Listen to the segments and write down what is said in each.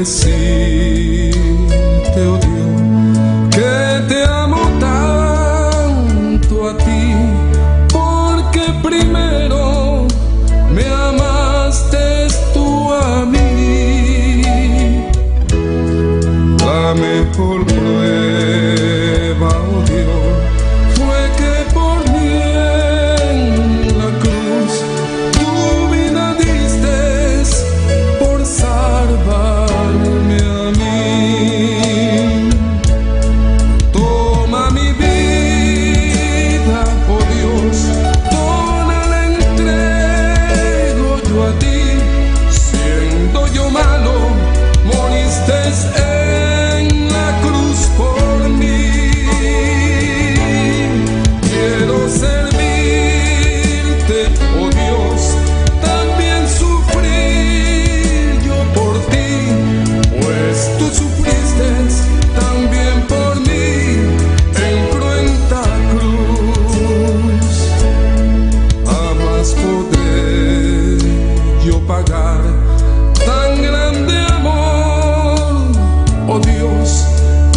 decirte, oh Dios, que te amo tanto a ti, porque primero me amaste tú a mí. La mejor prueba, oh Dios, fue que por mí en la cruz tu vida diste por salvarme a mí. Toma mi vida, oh Dios, toda la entrego yo a ti. Siendo yo malo, moriste en la cruz por mí. Quiero servirte, oh Dios, también sufrir yo por ti, pues tú sufriste también por mí en cruenta cruz. Jamás podré yo pagar tan grande amor, oh Dios,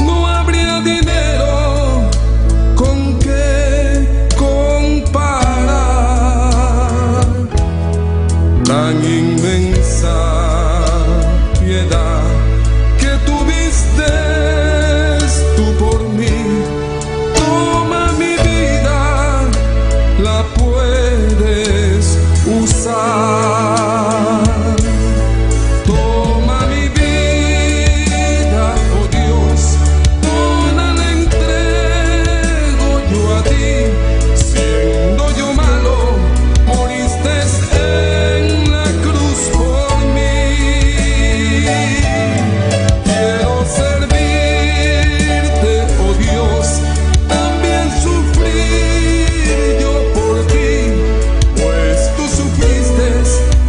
no habría dinero con que comparar tan inmensa piedad que tuviste tú por mí. Toma mi vida, la puedes usar. Toma mi vida, oh Dios, toda la entrego yo a ti. Siendo yo malo, moriste en la cruz por mí. Quiero servirte, oh Dios, también sufrir yo por ti, pues tú sufriste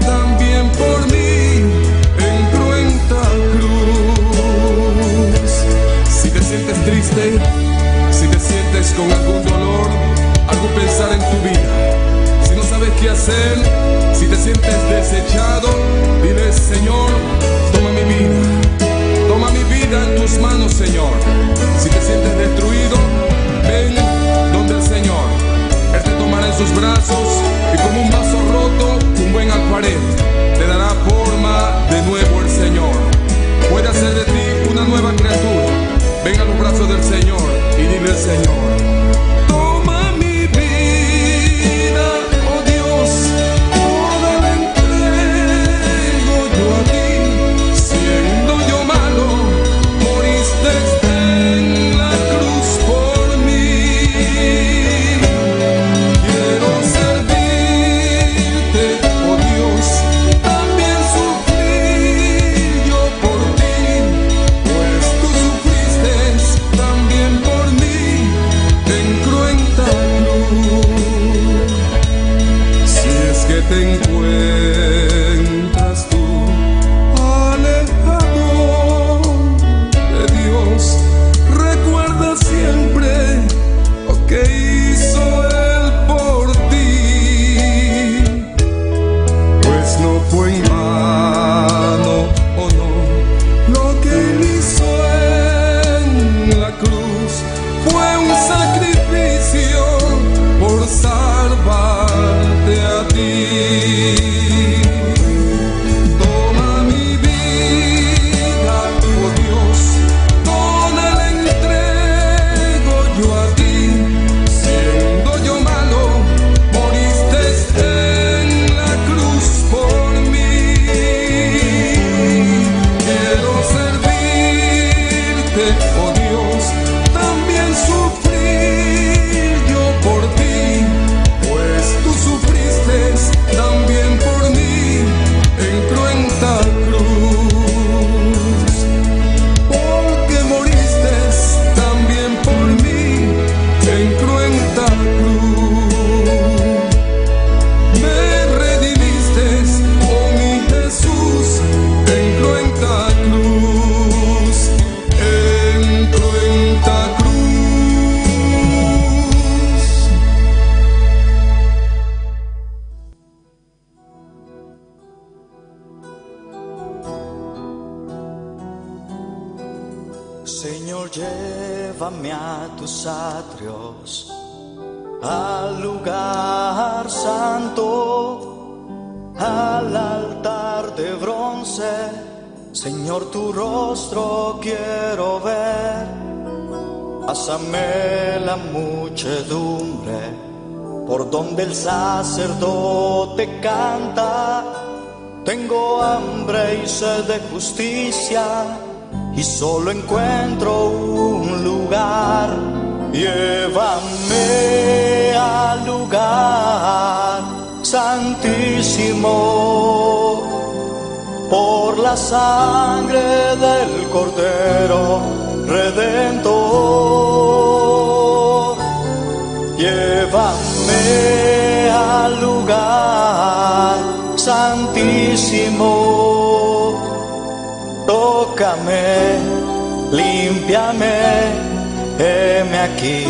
también por mí en cruenta cruz. Si te sientes triste, si te sientes con algún dolor, algo pensar en tu vida, si no sabes qué hacer, si te sientes desechado, dile: Señor, toma mi vida en tus manos, Señor. Si te sientes destruido, ven donde el Señor. Él te tomará en sus brazos y como un vaso roto, un buen alfarero, te dará forma de nuevo el Señor. Puede hacer de ti una nueva criatura. Ven a los brazos del Señor y dile al Señor: toma mi vida, oh Dios, toda la entrego yo a ti. Siendo yo malo, moriste en la cruz por mí. Quiero servirte, oh Dios, también sufrir yo por ti, pues tú sufriste también por mí en cruenta cruz. Si es que te encuentras tú alejado de Dios, recuerda siempre lo que hizo Él por ti, pues no fue en vano, oh no, lo que Él hizo en la cruz fue un sacrificio por salvarte a ti. Señor, llévame a tus atrios, al lugar santo, al altar de bronce. Señor, tu rostro quiero ver. Pásame la muchedumbre por donde el sacerdote canta. Tengo hambre y sed de justicia y solo encuentro un lugar. Llévame al lugar santísimo por la sangre del Cordero Redentor. Llévame al lugar santísimo. Tócame, límpiame, heme aquí.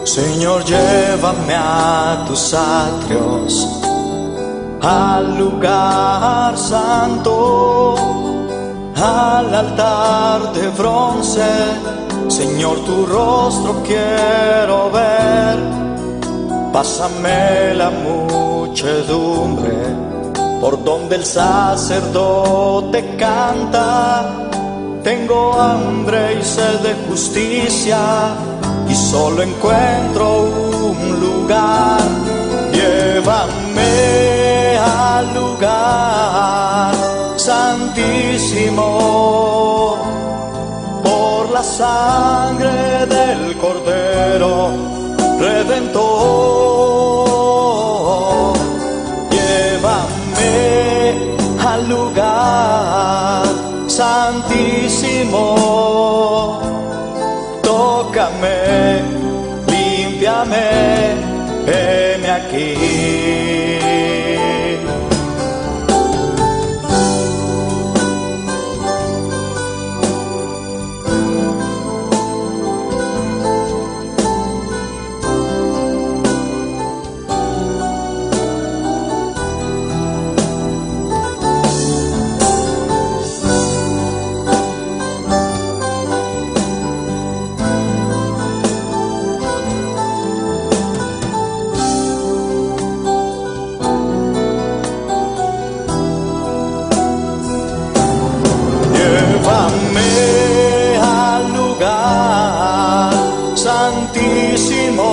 Señor, llévame a tus atrios, al lugar santo, al altar de bronce. Señor, tu rostro quiero ver. Pásame la muchedumbre por donde el sacerdote canta. Tengo hambre y sed de justicia y solo encuentro un lugar. Llévame al lugar santísimo por la sangre del Cordero Redentor. Llévame al lugar santísimo. Tócame, límpiame, heme aquí. Llévame al lugar santísimo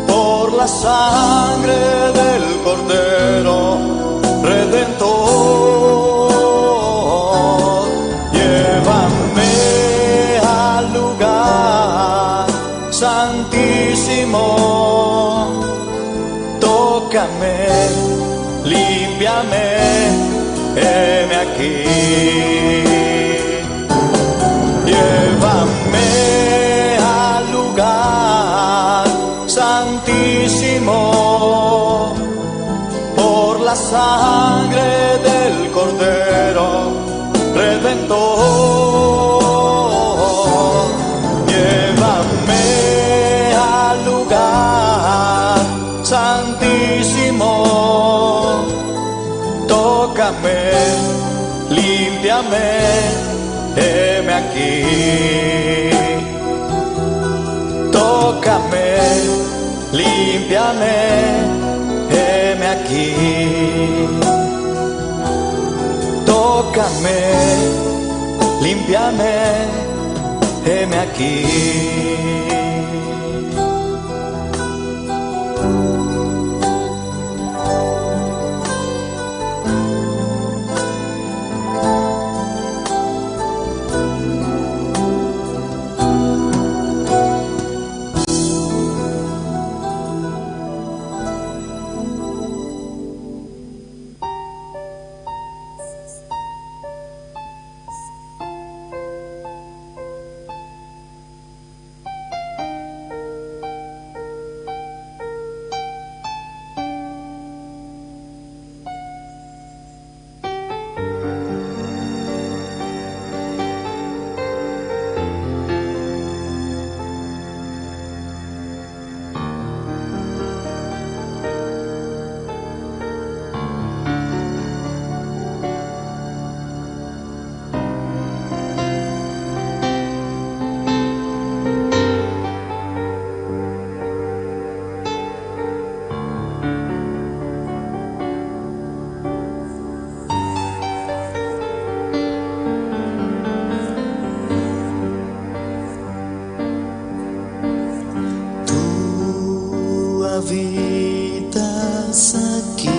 por la sangre del Cordero Redentor. Llévame al lugar santísimo. Tócame, límpiame, heme aquí. Llévame al lugar santísimo por la sangre del Cordero Redentor. Llévame al lugar santísimo. Tócame, límpiame, heme aquí. Tócame, límpiame, heme aquí. Tócame, límpiame, heme aquí. habitas aquí,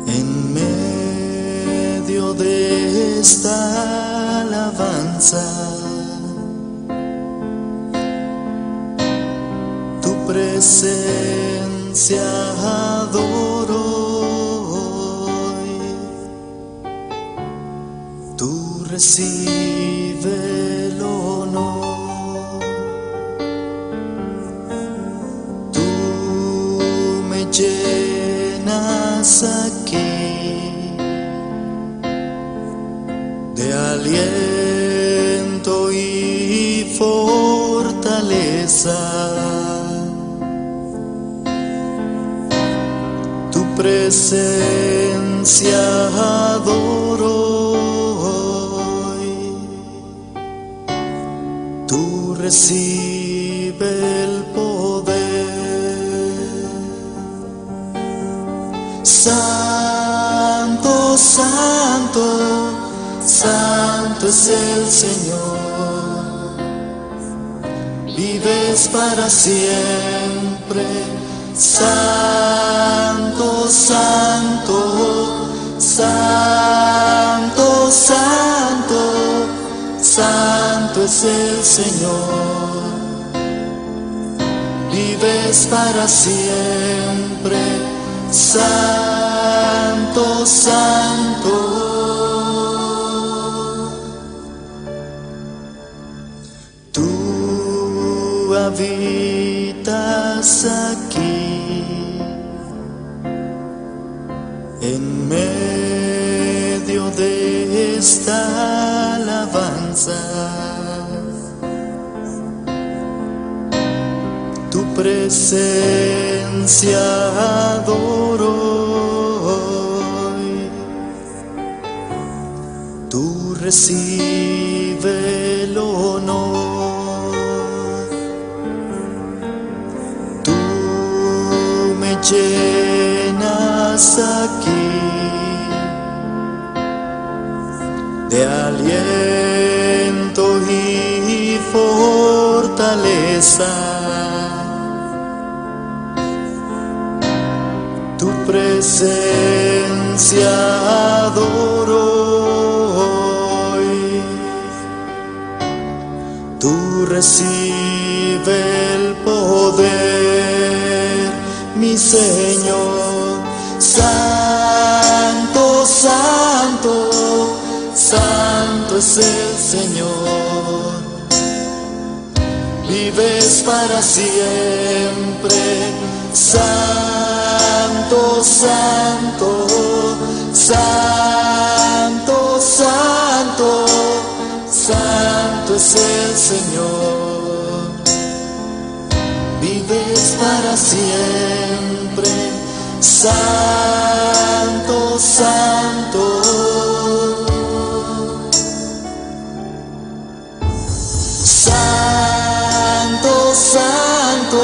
en medio de esta alabanza. Tu presencia adoro hoy. Tú recibe el honor. Tú me llenas aquí de aliento y fortaleza. Tu presencia adoro hoy. Tú recibe el poder. Santo, santo, santo es el Señor. Vives para siempre. Santo, santo, santo, santo, santo es el Señor. Vives para siempre. Santo, santo. Tú habitas aquí, en medio de esta alabanza. Tu presencia adoro hoy. Tú recibe el honor. Tú me llenas aquí de aliento y fortaleza. Tu presencia adoro hoy. Tú recibe el poder, mi Señor. Santo, santo, santo es el Señor. Vives para siempre. Santo, santo, santo, santo, santo es el Señor. Vives para siempre. Santo, santo. Santo, santo,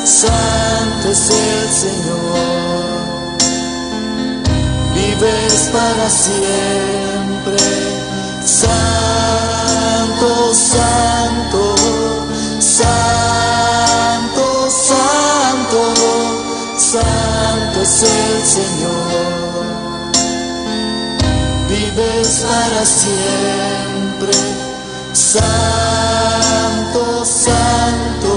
santo es el Señor. Vives para siempre. Santo, santo, santo, santo, santo es el Señor. Vives para siempre. Santo, santo.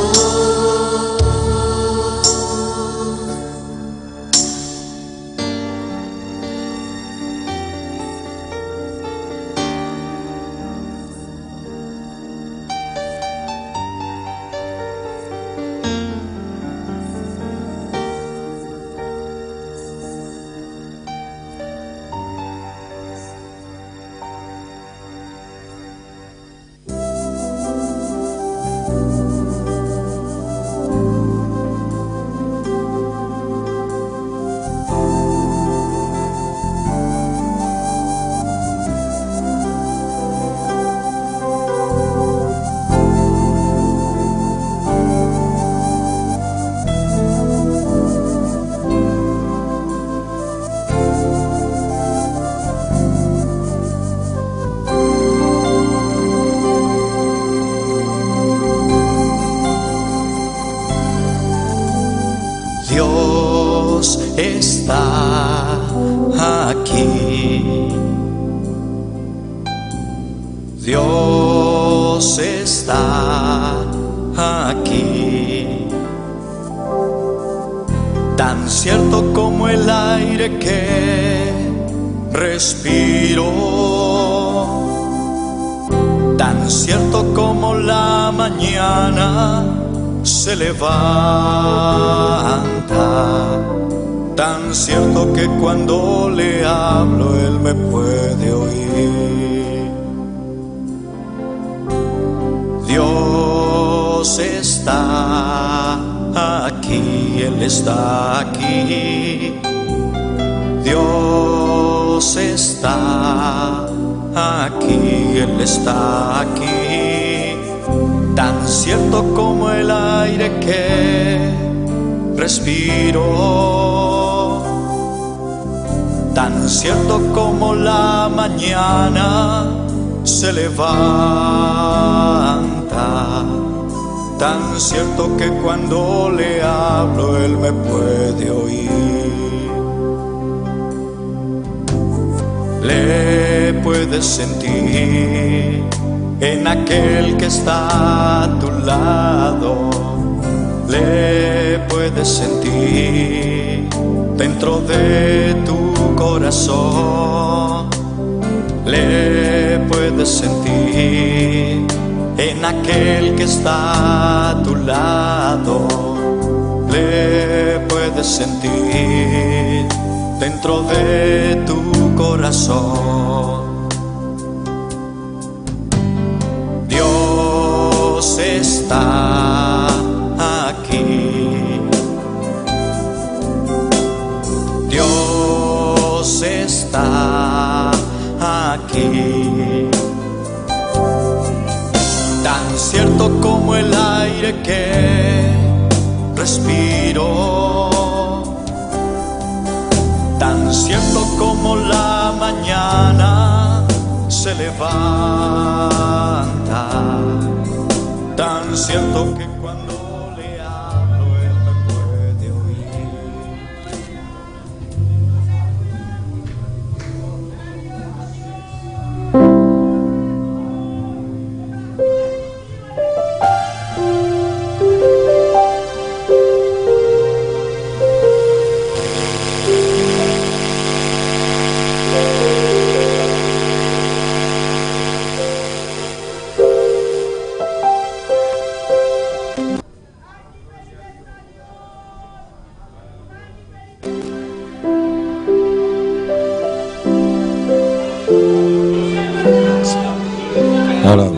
está aquí. Dios está aquí. Tan cierto como el aire que respiro, tan cierto como la mañana se levanta, tan cierto que cuando le hablo Él me puede oír. Dios está aquí, Él está aquí. Dios está aquí, Él está aquí. Tan cierto como el aire que respiro, tan cierto como la mañana se levanta, tan cierto que cuando le hablo Él me puede oír. Le puedes sentir en aquel que está a tu lado, le puedes sentir dentro de tu corazón, le puedes sentir en aquel que está a tu lado, le puedes sentir dentro de tu corazón. Dios está aquí. Dios está aquí. Tan cierto como el aire que respiro, tan cierto como la mañana se levanta, tan cierto que cuando le hablo Él me puede oír. Hola.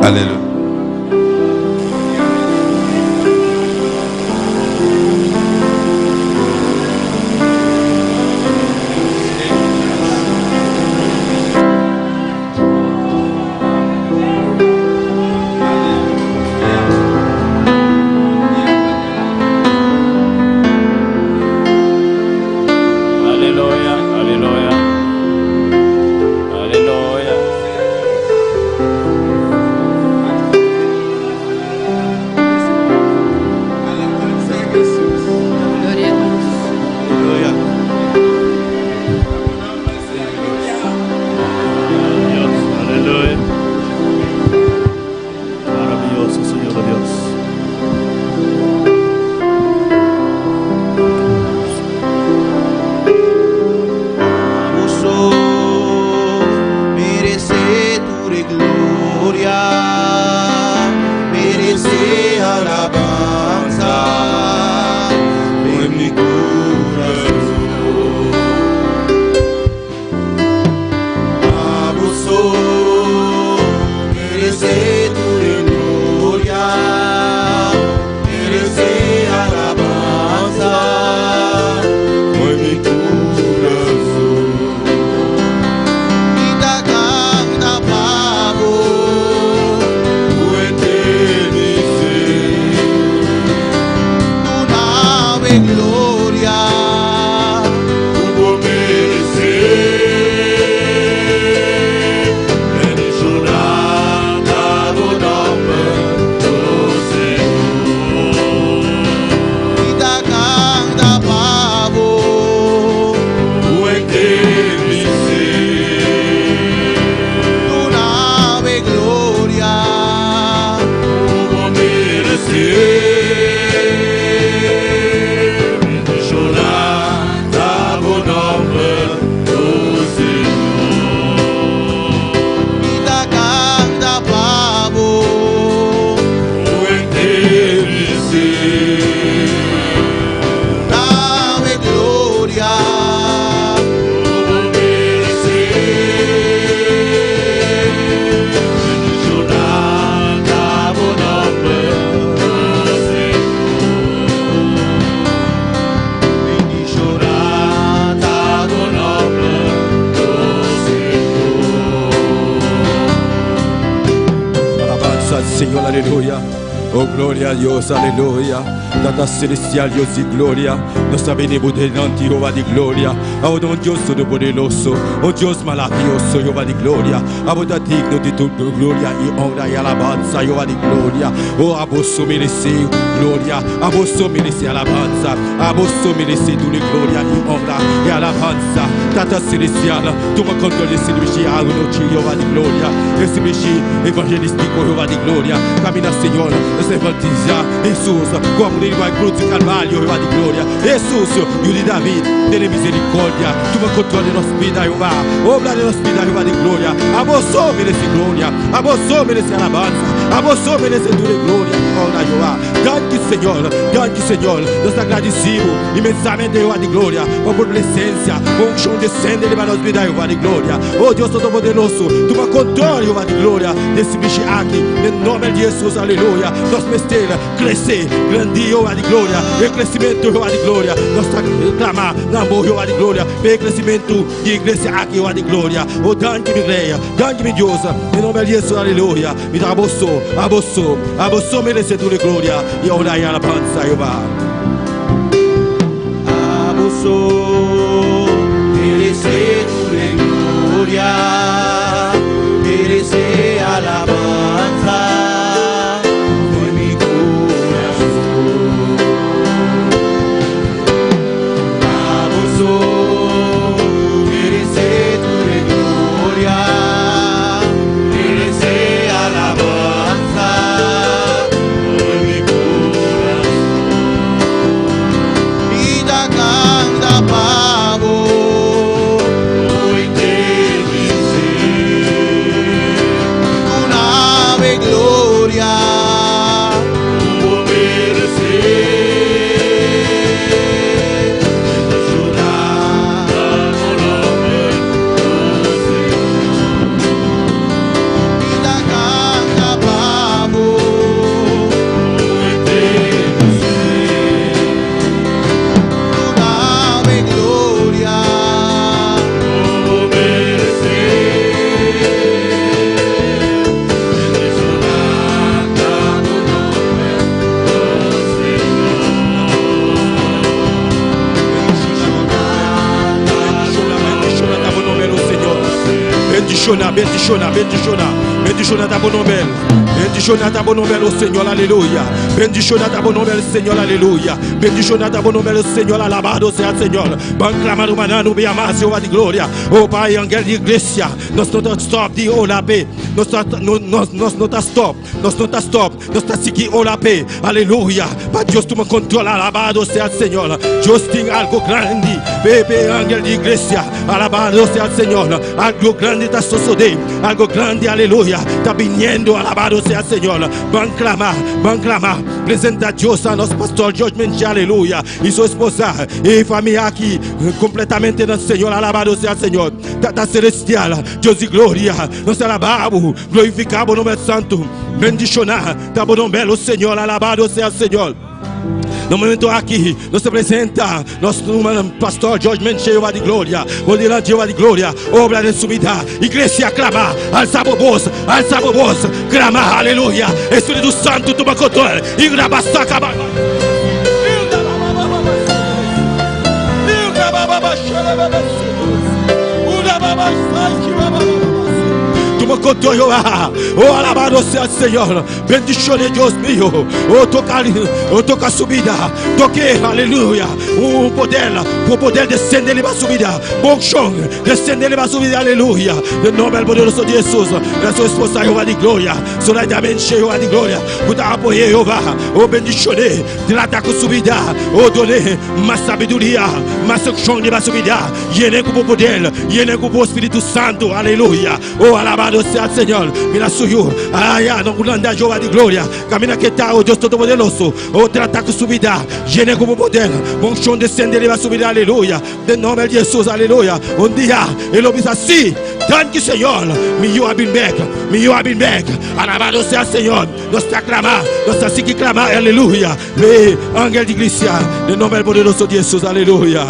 Aleluya. Señor, aleluya. Oh, gloria a Dios, aleluya. Tata celestial, Dios y gloria. Nuestra benevolente Jehová de gloria. Oh, don Dios todopoderoso. Oh, Dios maravilloso, Jehová de gloria. A vos digno de tu gloria y honra y alabanza, Jehová de gloria. Oh, a vos merece gloria. A vos merece alabanza. A vos merece tu gloria y honra y alabanza. Tata celestial, tu me controles esse mexer a noite, Jehová de gloria. Esse mexer evangelístico, Jehová de gloria. Camina, Senhor, nos evangelizar. Jesus, como ele vai cruz de Carvalho, Jehová de glória. Jesus, e o de David, dele misericórdia. Tu me controles nossa vida, Jehová. Obra de nossa vida, Jehová de glória. A vos merece glória. A vos merece alabanza. A vos merece tu glória. Honra, Jehová. Danke, Senhor. Nós agradecemos imensamente, Jehová de glória, por presença. Um chão descende de nossa vida, Jehová de glória. Oh, Deus Todo-Poderoso, tu me controles, Jehová de glória, desse bicho aqui, em nome de Jesus, aleluia. Nós mestela, crescer, grande, Jehová de glória, e crescimento, Jehová de glória. Nós clamar, namor, Jehová de glória, e crescimento de igreja aqui, Jehová de glória. Oh, danke, minha igreja, danke, minha Deus, em nome de Jesus, aleluia. Me dá a você merece tu glória e honra e alabanza, Jehová. A vos merece tu gloria, merece alabanza. Bendicionar ta bon nombre. Bendicionar ta bon nombre, Senhor, aleluia. Bendicionar ta bon nombre, Senhor, aleluia. Bendicionar ta bon nombre, Senhor, alabado seja, Senhor. Banclamado manano, bem amado, Jehová de glória. Oh, Pai, angel de igreja. Nós não tá stop de olapé. Nós não tá stop. Nós não tá stop. Nós tá seguindo olapé. Aleluia. Pai, Deus, tu me controla, alabado seja, Senhor. Deus tem algo grande. Bebê, angel de igreja. Alabado seja, Senhor. Algo grande está sucedendo. Algo grande, aleluia. Está vindo, alabado seja, Senhor. Banclamar. Presenta a Deus a nosso pastor George Menchi, aleluia. E sua esposa e família aqui, completamente no Senhor, alabado seja, Senhor. Tata celestial, Deus de glória. Nós alabamos, glorificamos o nome santo. Bendicionar, tá bom nome, o Senhor, alabado seja, Senhor. No momento aqui, nós se apresenta nosso pastor George Menchi, Jehová de glória. O delante Jehová de glória, obra de subida, igreja clamar, alça a voz, clamar, aleluia. Espírito Santo, tu me controla, e grabasta caba. Tu me controla, Jehová. Oh, alabado seja, Senhor. Bendiciones, Deus mío. Oh, toca a subida. Toque, aleluia. O poder descender para a subida. Bom chão, descender para a subida, aleluia. No nome do poderoso de Jesus. Da sua esposa, Jehová de glória. Soledadamente, Jehová de glória. Puta apoiar, Jehová. Oh, bendiciones. Trata com subida. Oh, dole mais sabedoria. Mais chão de para a subida. Llene com o poder. Llene com o Espírito Santo, aleluia. Oh, alabado seja, Senhor. Mira suyo. Allá, no grande Jehová de glória. Camina que está, oh Deus Todo-Poderoso. Oh, trata com subida. Llene com o poder. Bom chão descender para a subida, aleluia. De nome de Jesus, aleluia. Dia, ele diz assim. Thank you, Senhor. Me you have been back. Alabado seja, Senhor. Nós te aclamar. Nós te seguir clamar, aleluia. Vê, ángel de igreja. De nome poderoso de Jesus, aleluia.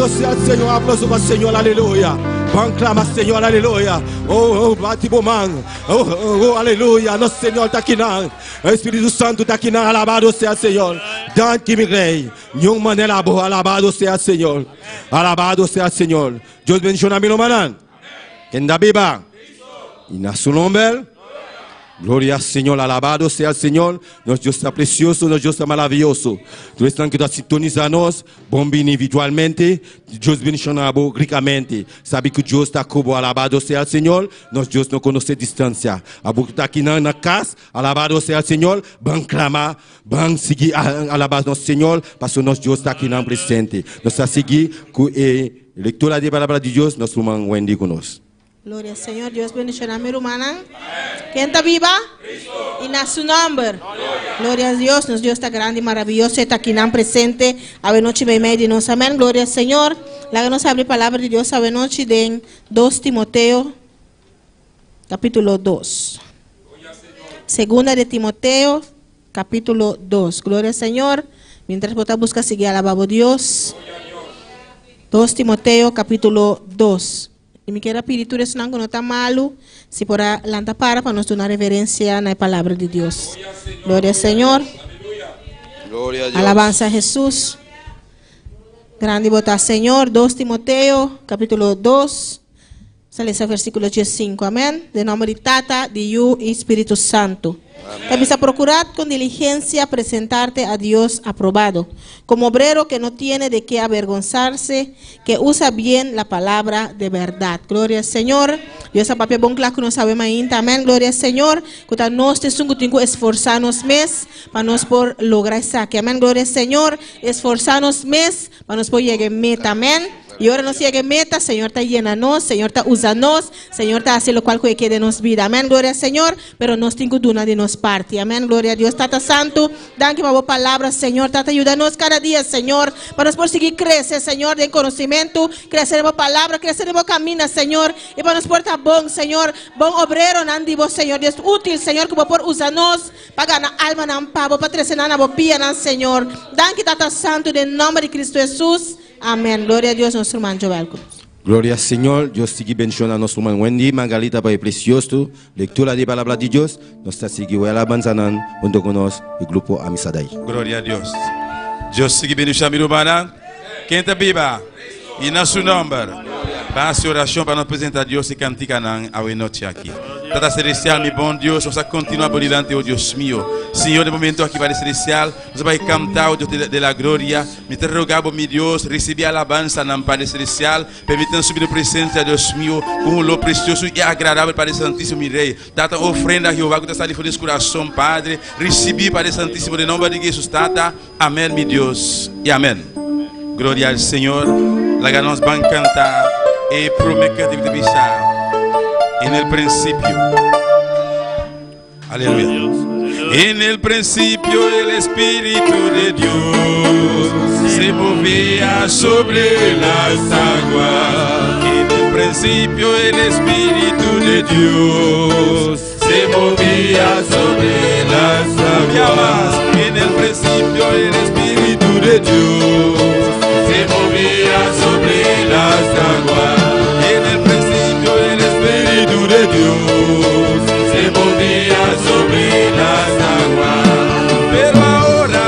Alabado sea el Señor. Aplauso para el Señor. Aleluya. Clama, Señor, aleluya. Oh, batibo man. Oh, aleluya. Nosso Senhor está aqui, não. O Espírito Santo está aqui, não. Alabado seja o Senhor. Dante me rei. Nenhum maneira boa. Alabado seja o Senhor. Alabado seja o Senhor. Deus bendiga mi manan. Quem da Bíblia? E na sua nome. Gloria al Señor, alabado sea el Señor. Nuestro Dios está precioso, nuestro Dios está maravilloso. Tú estás que sintonizarnos, bombini individualmente, Dios bendicionar ricamente. Sabe que Dios está como alabado sea el Señor. Nuestro Dios no conoce distancia. Abu está aquí en la casa, alabado sea el Señor. Van clamar, van seguir alabado nuestro Señor, porque nuestro Dios está aquí en presente. Nos a seguir con lectura de la palabra de Dios, nuestro hermano Wendy con nosotros. Gloria al Señor, Dios bendicioná a mi hermana. ¿Quién está viva? Cristo. Y na su nombre. Gloria a Dios, nos Dios está grande y maravilloso, está aquí en presente, a noche y media de nos, amén. Gloria al Señor. La que nos abre palabra de Dios a noche de 2 Timoteo, capítulo 2. Segunda de Timoteo, capítulo 2. Gloria al Señor. Mientras vos busca seguir alabado Dios. 2 Timoteo, capítulo 2. Y me quiero pedir tú eres no está malo, si por lanta para nos dar una reverencia en la palabra de Dios. Gloria al Señor. Gloria a Dios. Alabanza a Jesús. Grande botar Señor. 2 Timoteo, capítulo 2. Sale ese versículo 15. Amén. De nombre de Tata, de Yu y Espíritu Santo. Empieza a procurar con diligencia presentarte a Dios aprobado, como obrero que no tiene de qué avergonzarse, que usa bien la palabra de verdad. Gloria al Señor. Dios a papel bon claro que no sabemos ainda. Amén. Gloria al Señor. Que nós tenemos que esforzarnos mes para nos por lograr eso. Amén. Gloria al Señor. Esforzarnos mes para nos por llegar a meta. Amén. Y ahora nos llega meta, Señor está llenando, Señor está usando, Señor está haciendo lo cual que de nos vida. Amén, gloria al Señor, pero nos tengo duna de nos parte. Amén, gloria a Dios. Tata Santo, dan que va palabra, Señor, tata ayúdanos cada día, Señor, para nos por seguir crecer, Señor, de conocimiento, crecer en palabra, crecer en camino, Señor, y para nos portar bon, Señor, bon obrero, nandivo, Señor, Dios útil, Señor, que va por usarnos, para ganar alma, nan pavo, para trecer na bopia, nan, Señor. Dan que Tata Santo, en nombre de Cristo Jesús. Amén. Gloria a Dios, nuestro hermano Joel. Gloria al Señor. Dios sigue bendicionando a nuestro hermano Wendy, Margarita, para el precioso. Lectura de la palabra de Dios. Nos está siguiendo a la banzanan, junto con nosotros, el grupo Amisadai. Gloria a Dios. Dios sigue bendicionando a mi hermana. ¿Quién está viva? Y en su nombre. Passe oração para nos apresentar a Deus e cantar a noite aqui. Tata Celestial, meu bom Deus, nós continuamos por diante, oh Deus meu. Senhor, no momento aqui, Padre Celestial, nós vamos cantar o Deus da glória. Me te rogamos, meu Deus, receber a alabança na Padre Celestial, permitindo subir no presente a Deus meu, com um louvor precioso e agradável, Padre Santíssimo, meu Rei. Tata ofrenda a Jeová, que está ali fora desse coração, Padre. Recebi, Padre Santíssimo, em nome de Jesus, Tata. Amém, meu Deus, e amém. Glória ao Senhor. Lá nós vamos cantar. Y promete que te en el principio. Aleluya. En el principio el Espíritu de Dios se movía sobre las aguas. En el principio el Espíritu de Dios se movía sobre las aguas. En el principio el Espíritu de Dios se movía sobre las aguas. En el principio el Espíritu de Dios se movía sobre las aguas. Pero ahora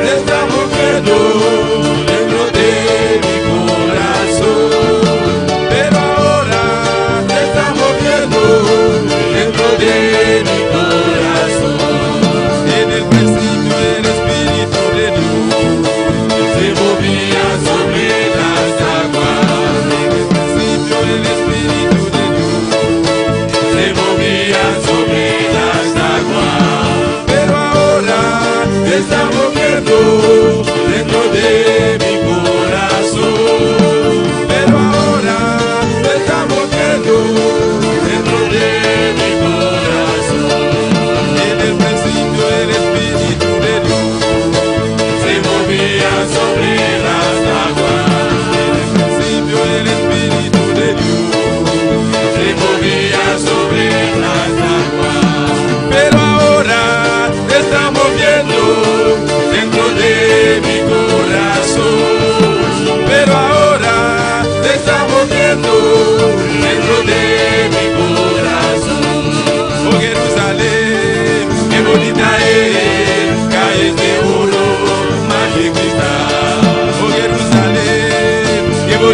te está moviendo dentro de mi corazón. Pero ahora te está moviendo dentro de mi corazón. En el principio el Espíritu de Dios se movía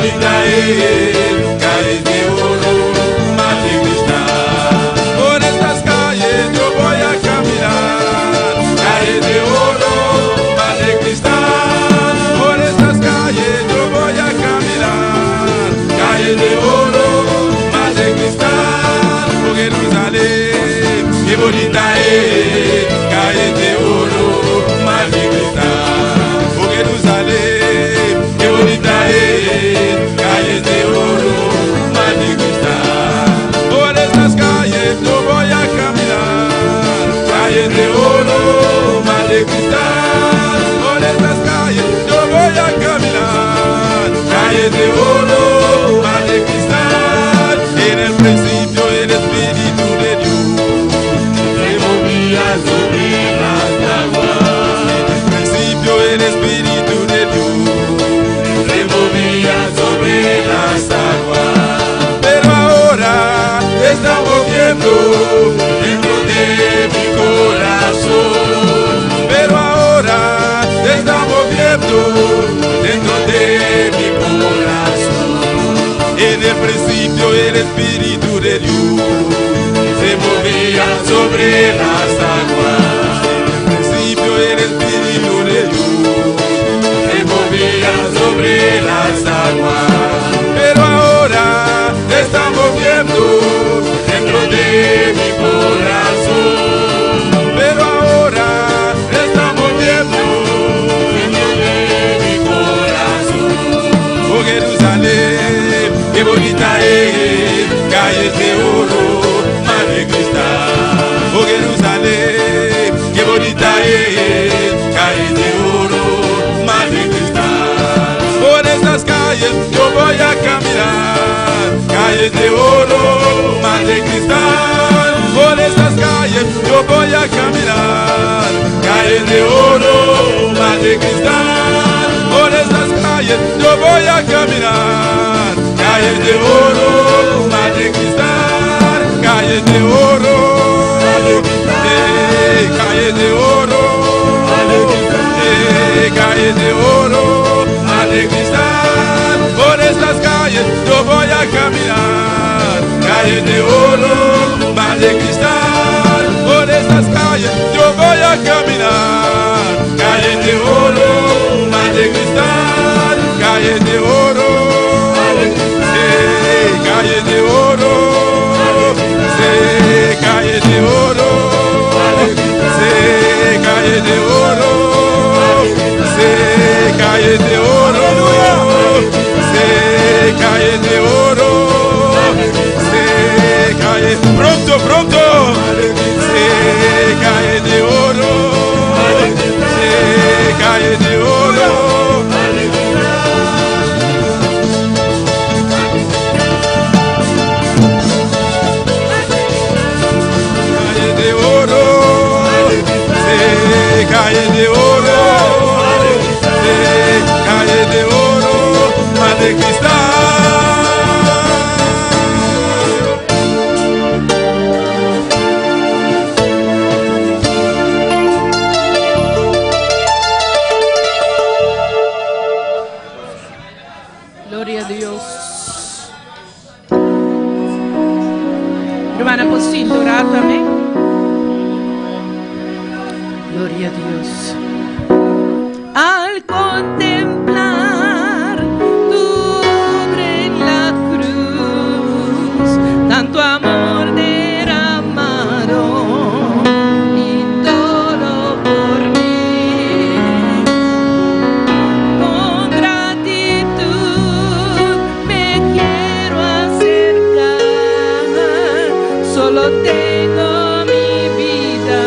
bonita es, calles de oro, mar de cristal. Por estas calles yo voy a caminar, calles de oro, mar de cristal. Por estas calles yo voy a caminar, calles de oro, mar de cristal. Por Jerusalén, qué bonita es, calles de oro, mar de cristal. Por Jerusalén, qué bonita es, calles de oro, mar de cristal. Por estas calles yo voy a caminar, calles de oro, mar de cristal. Por estas calles yo voy a caminar, calles de oro, mar de cristal. En el principio el Espíritu de Dios se movía sobre las aguas. En el principio el Espíritu de Dios se movía sobre las aguas. Pero ahora está moviendo dentro de mi corazón. Pero ahora está moviendo dentro de mi corazón. En el principio el Espíritu de Dios se movía sobre las aguas. En el principio el Espíritu de Dios se movía sobre las aguas. Pero ahora está moviendo dentro de mi corazón. Pero ahora está moviendo dentro de mi corazón. Oh Jerusalén, qué bonita es, calles de oro, mar de cristal. Oh Jerusalén, qué bonita es, calles de oro, mar de cristal. Por estas calles yo voy a caminar, calles de oro, mar de cristal. Por estas calles yo voy a caminar, calles de oro, mar de cristal. Por estas calles yo voy a caminar, calles de oro, mar de cristal. Calles de oro, calles de oro, calles de oro, mar de cristal. Por estas calles yo voy a caminar, calles de oro, mar de cristal. Por estas calles yo voy a caminar, calles de oro, mar de cristal. Calles de oro, calles de oro, calles de oro, calles de oro, calles de oro, calles de oro, calles, pronto, pronto, calles de oro, calles de oro. Calles de oro, calles de oro, mar de cristal. Gloria a Dios. Hermana, posso orar também? Gloria a Dios. Al contemplar tu obra en la cruz, tanto amor derramado y todo por mí, con gratitud me quiero acercar, solo tengo mi vida.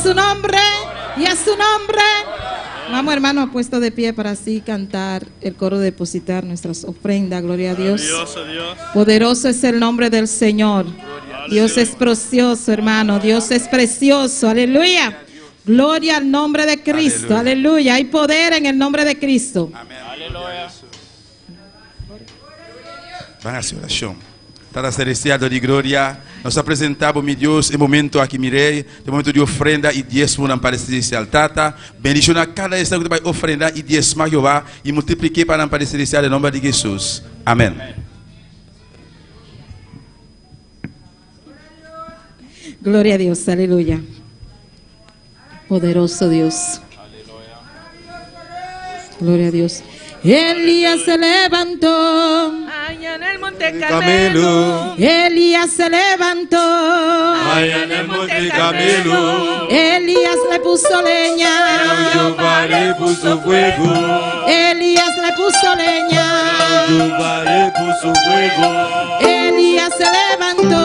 su nombre, y a su nombre. Vamos, hermano, puesto de pie para así cantar el coro, depositar nuestras ofrendas. Gloria a Dios. Poderoso es el nombre del Señor. Dios es precioso, hermano. Dios es precioso. Aleluya. Gloria al nombre de Cristo. Aleluya. Hay poder en el nombre de Cristo. Van a hacer oración. Tata Celestial de Gloria, nós apresentamos, meu Deus, em momento aqui, mirei, de momento de ofrenda e diezmo na Padre Celestial. Tata, bendicionar cada estado que vai ofrendar e diezmar, Jeová, e multiplique para a Padre Celestial em nome de Jesus. Amém. Gloria a Dios, aleluya. Poderoso Dios. Gloria a Dios. Elías se levantó allá en el monte Carmelo. Elías se levantó Allá en el monte Carmelo. Elías le puso leña. Jehová le puso fuego. Elías le puso leña. Jehová le puso fuego. Elías se levantó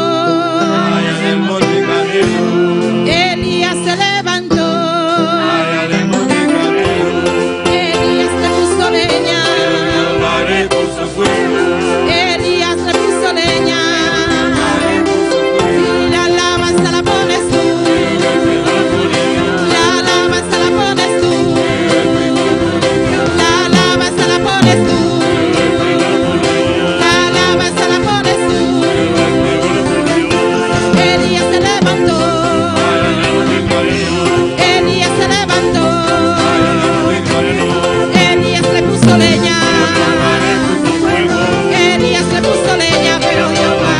Allá en el monte Carmelo. Elías se levantó. Allá en el monte Carmelo. Elías le puso leña. Jehová le puso fuego. Elías le puso leña. Y la alabanza la pones tú. La alabanza la pones tú. La alabanza la pones tú. La alabanza la pones tú. Elías se levantó. Elías se levantó. Elías le puso leña. Elías le puso leña, pero Jehová,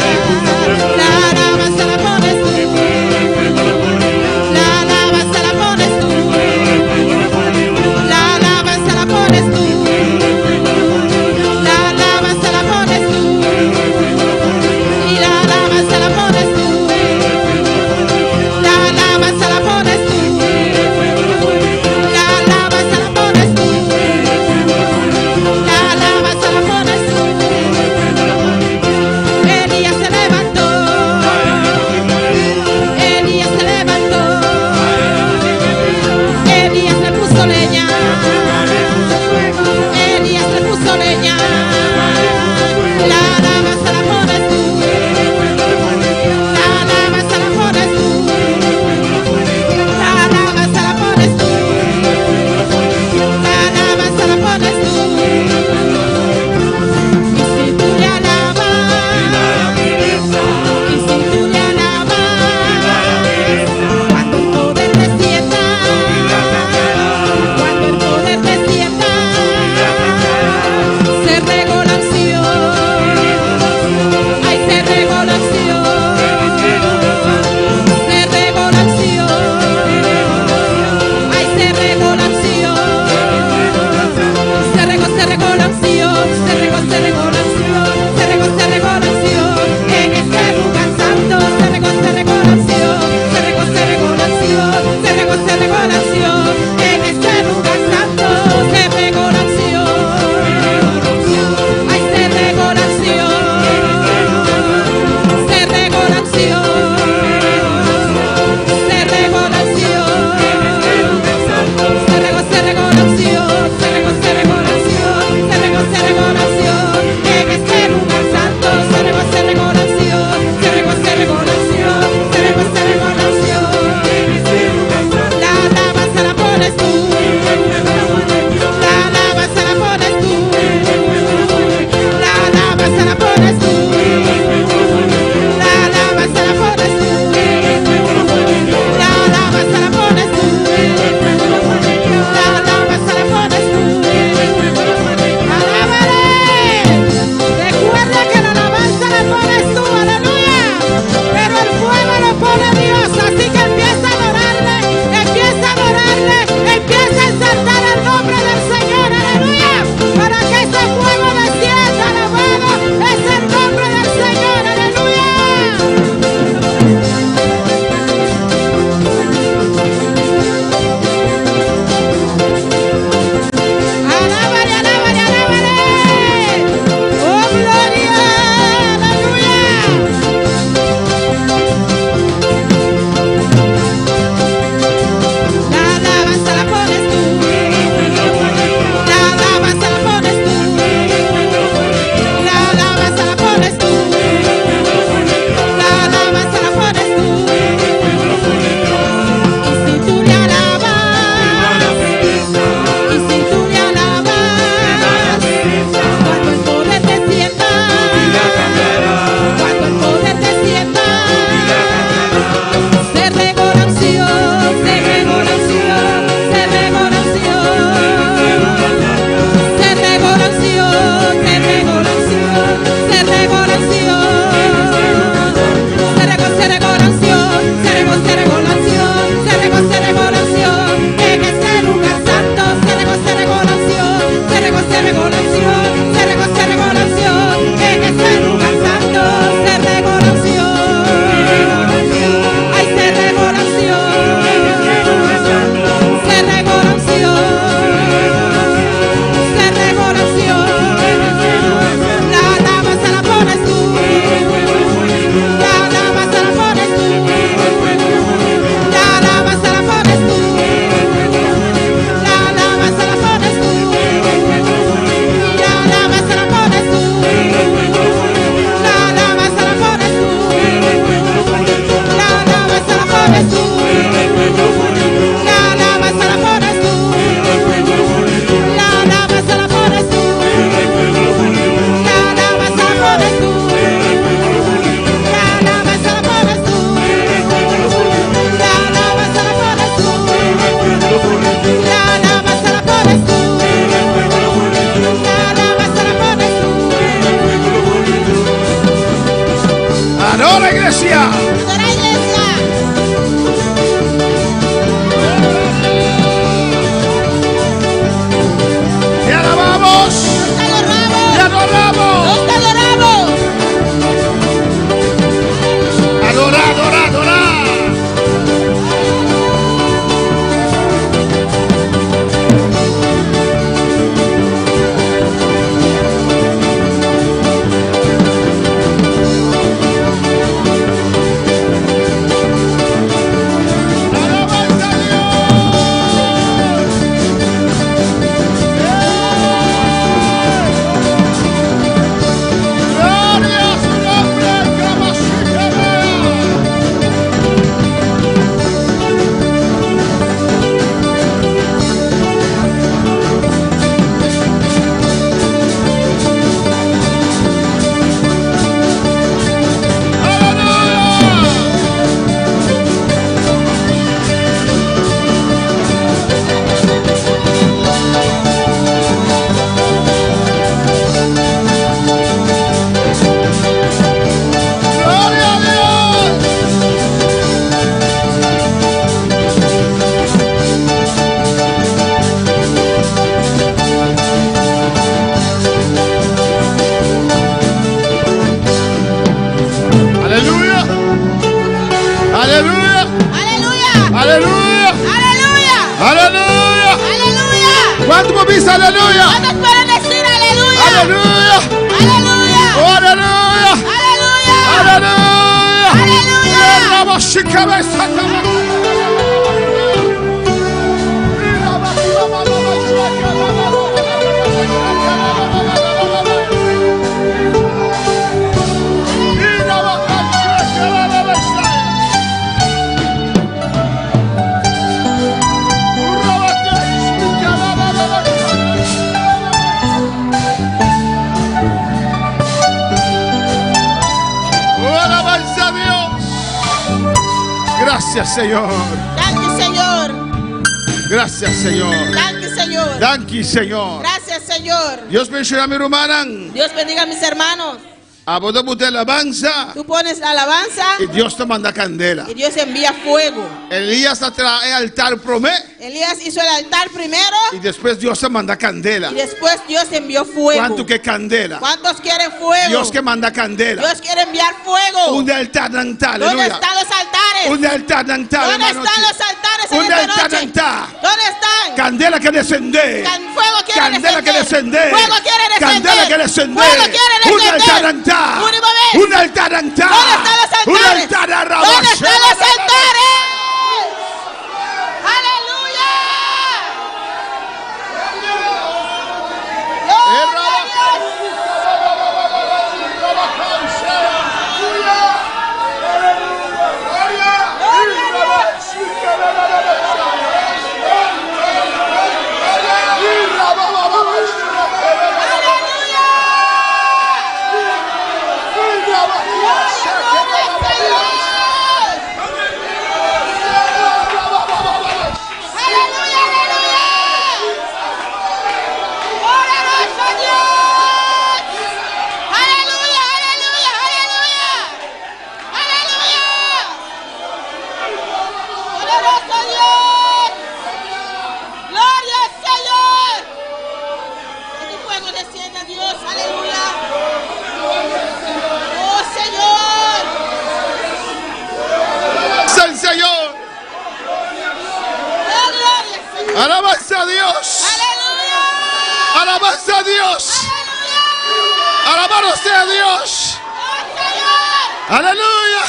la alabanza la pones tú. La alabanza la pones tú. La alabanza la pones tú. La alabanza la pones tú. Y la alabanza la pones tú. La alabanza la pones tú. La alabanza la pones tú. La alabanza la pones tú. Elías se levantó. Elías se levantó. Elías le puso leña. Elías le puso leña. La alabanza la pones tú. La alabanza la pones tú. La alabanza la pones tú. La alabanza la pones tú. Y si tú le alabas, y si tú le alabas, cuando el poder descienda, cuando el poder descienda, se regó la unción, ay, se regó la unción, se regó la unción, ay, se regó la unción, se regó la unción, se regó la unción, se regó la unción, en este lugar santo, se regó la unción, se regó la unción, se regó la unción, en este lugar santo, se regó la unción, ay, se regó la unción, se regó la unción, se regó la unción, se regó la unción, se regó la unción, en este lugar santo, se regó la unción, se regó la unción, la alabanza aleluya. ¿Cuántos pueden decir aleluya? Aleluya. Aleluya. Oh, aleluya. Aleluya. Aleluya. Gracias, Señor. Thank you, Señor. Gracias, Señor. Thank you, Señor. Thank you, Señor. Gracias, Señor. Dios bendiga a mi hermana. Dios bendiga a mis hermanos. Abodamos de alabanza. Tú pones la alabanza Y Dios te manda candela. y Dios envía fuego. Elías trae altar promé. Elías hizo el altar primero Y después Dios te manda candela. y después Dios envió fuego. ¿Cuánto que candela? ¿Cuántos quieren fuego? Dios que manda candela. Dios quiere enviar fuego. Un altar nantal. ¿Dónde Aleluya. están los altares? Un altar nantal. ¿Dónde hermano. están los altares en Un esta altar noche? nantal. ¿Dónde están? Candela que descende. Fuego quiere Candela que descender. descende. Fuego quiere descender. Candela que descende. Fuego quiere Un descender. altar nantal. Único vez. Un altar nantal. ¿Dónde están los altares? Un altar arrabado. ¿Dónde están los altares? ¡Aleluya! Alabanza a Dios. ¡Aleluya! Alabanza a Dios. Alabado sea Dios. Aleluya.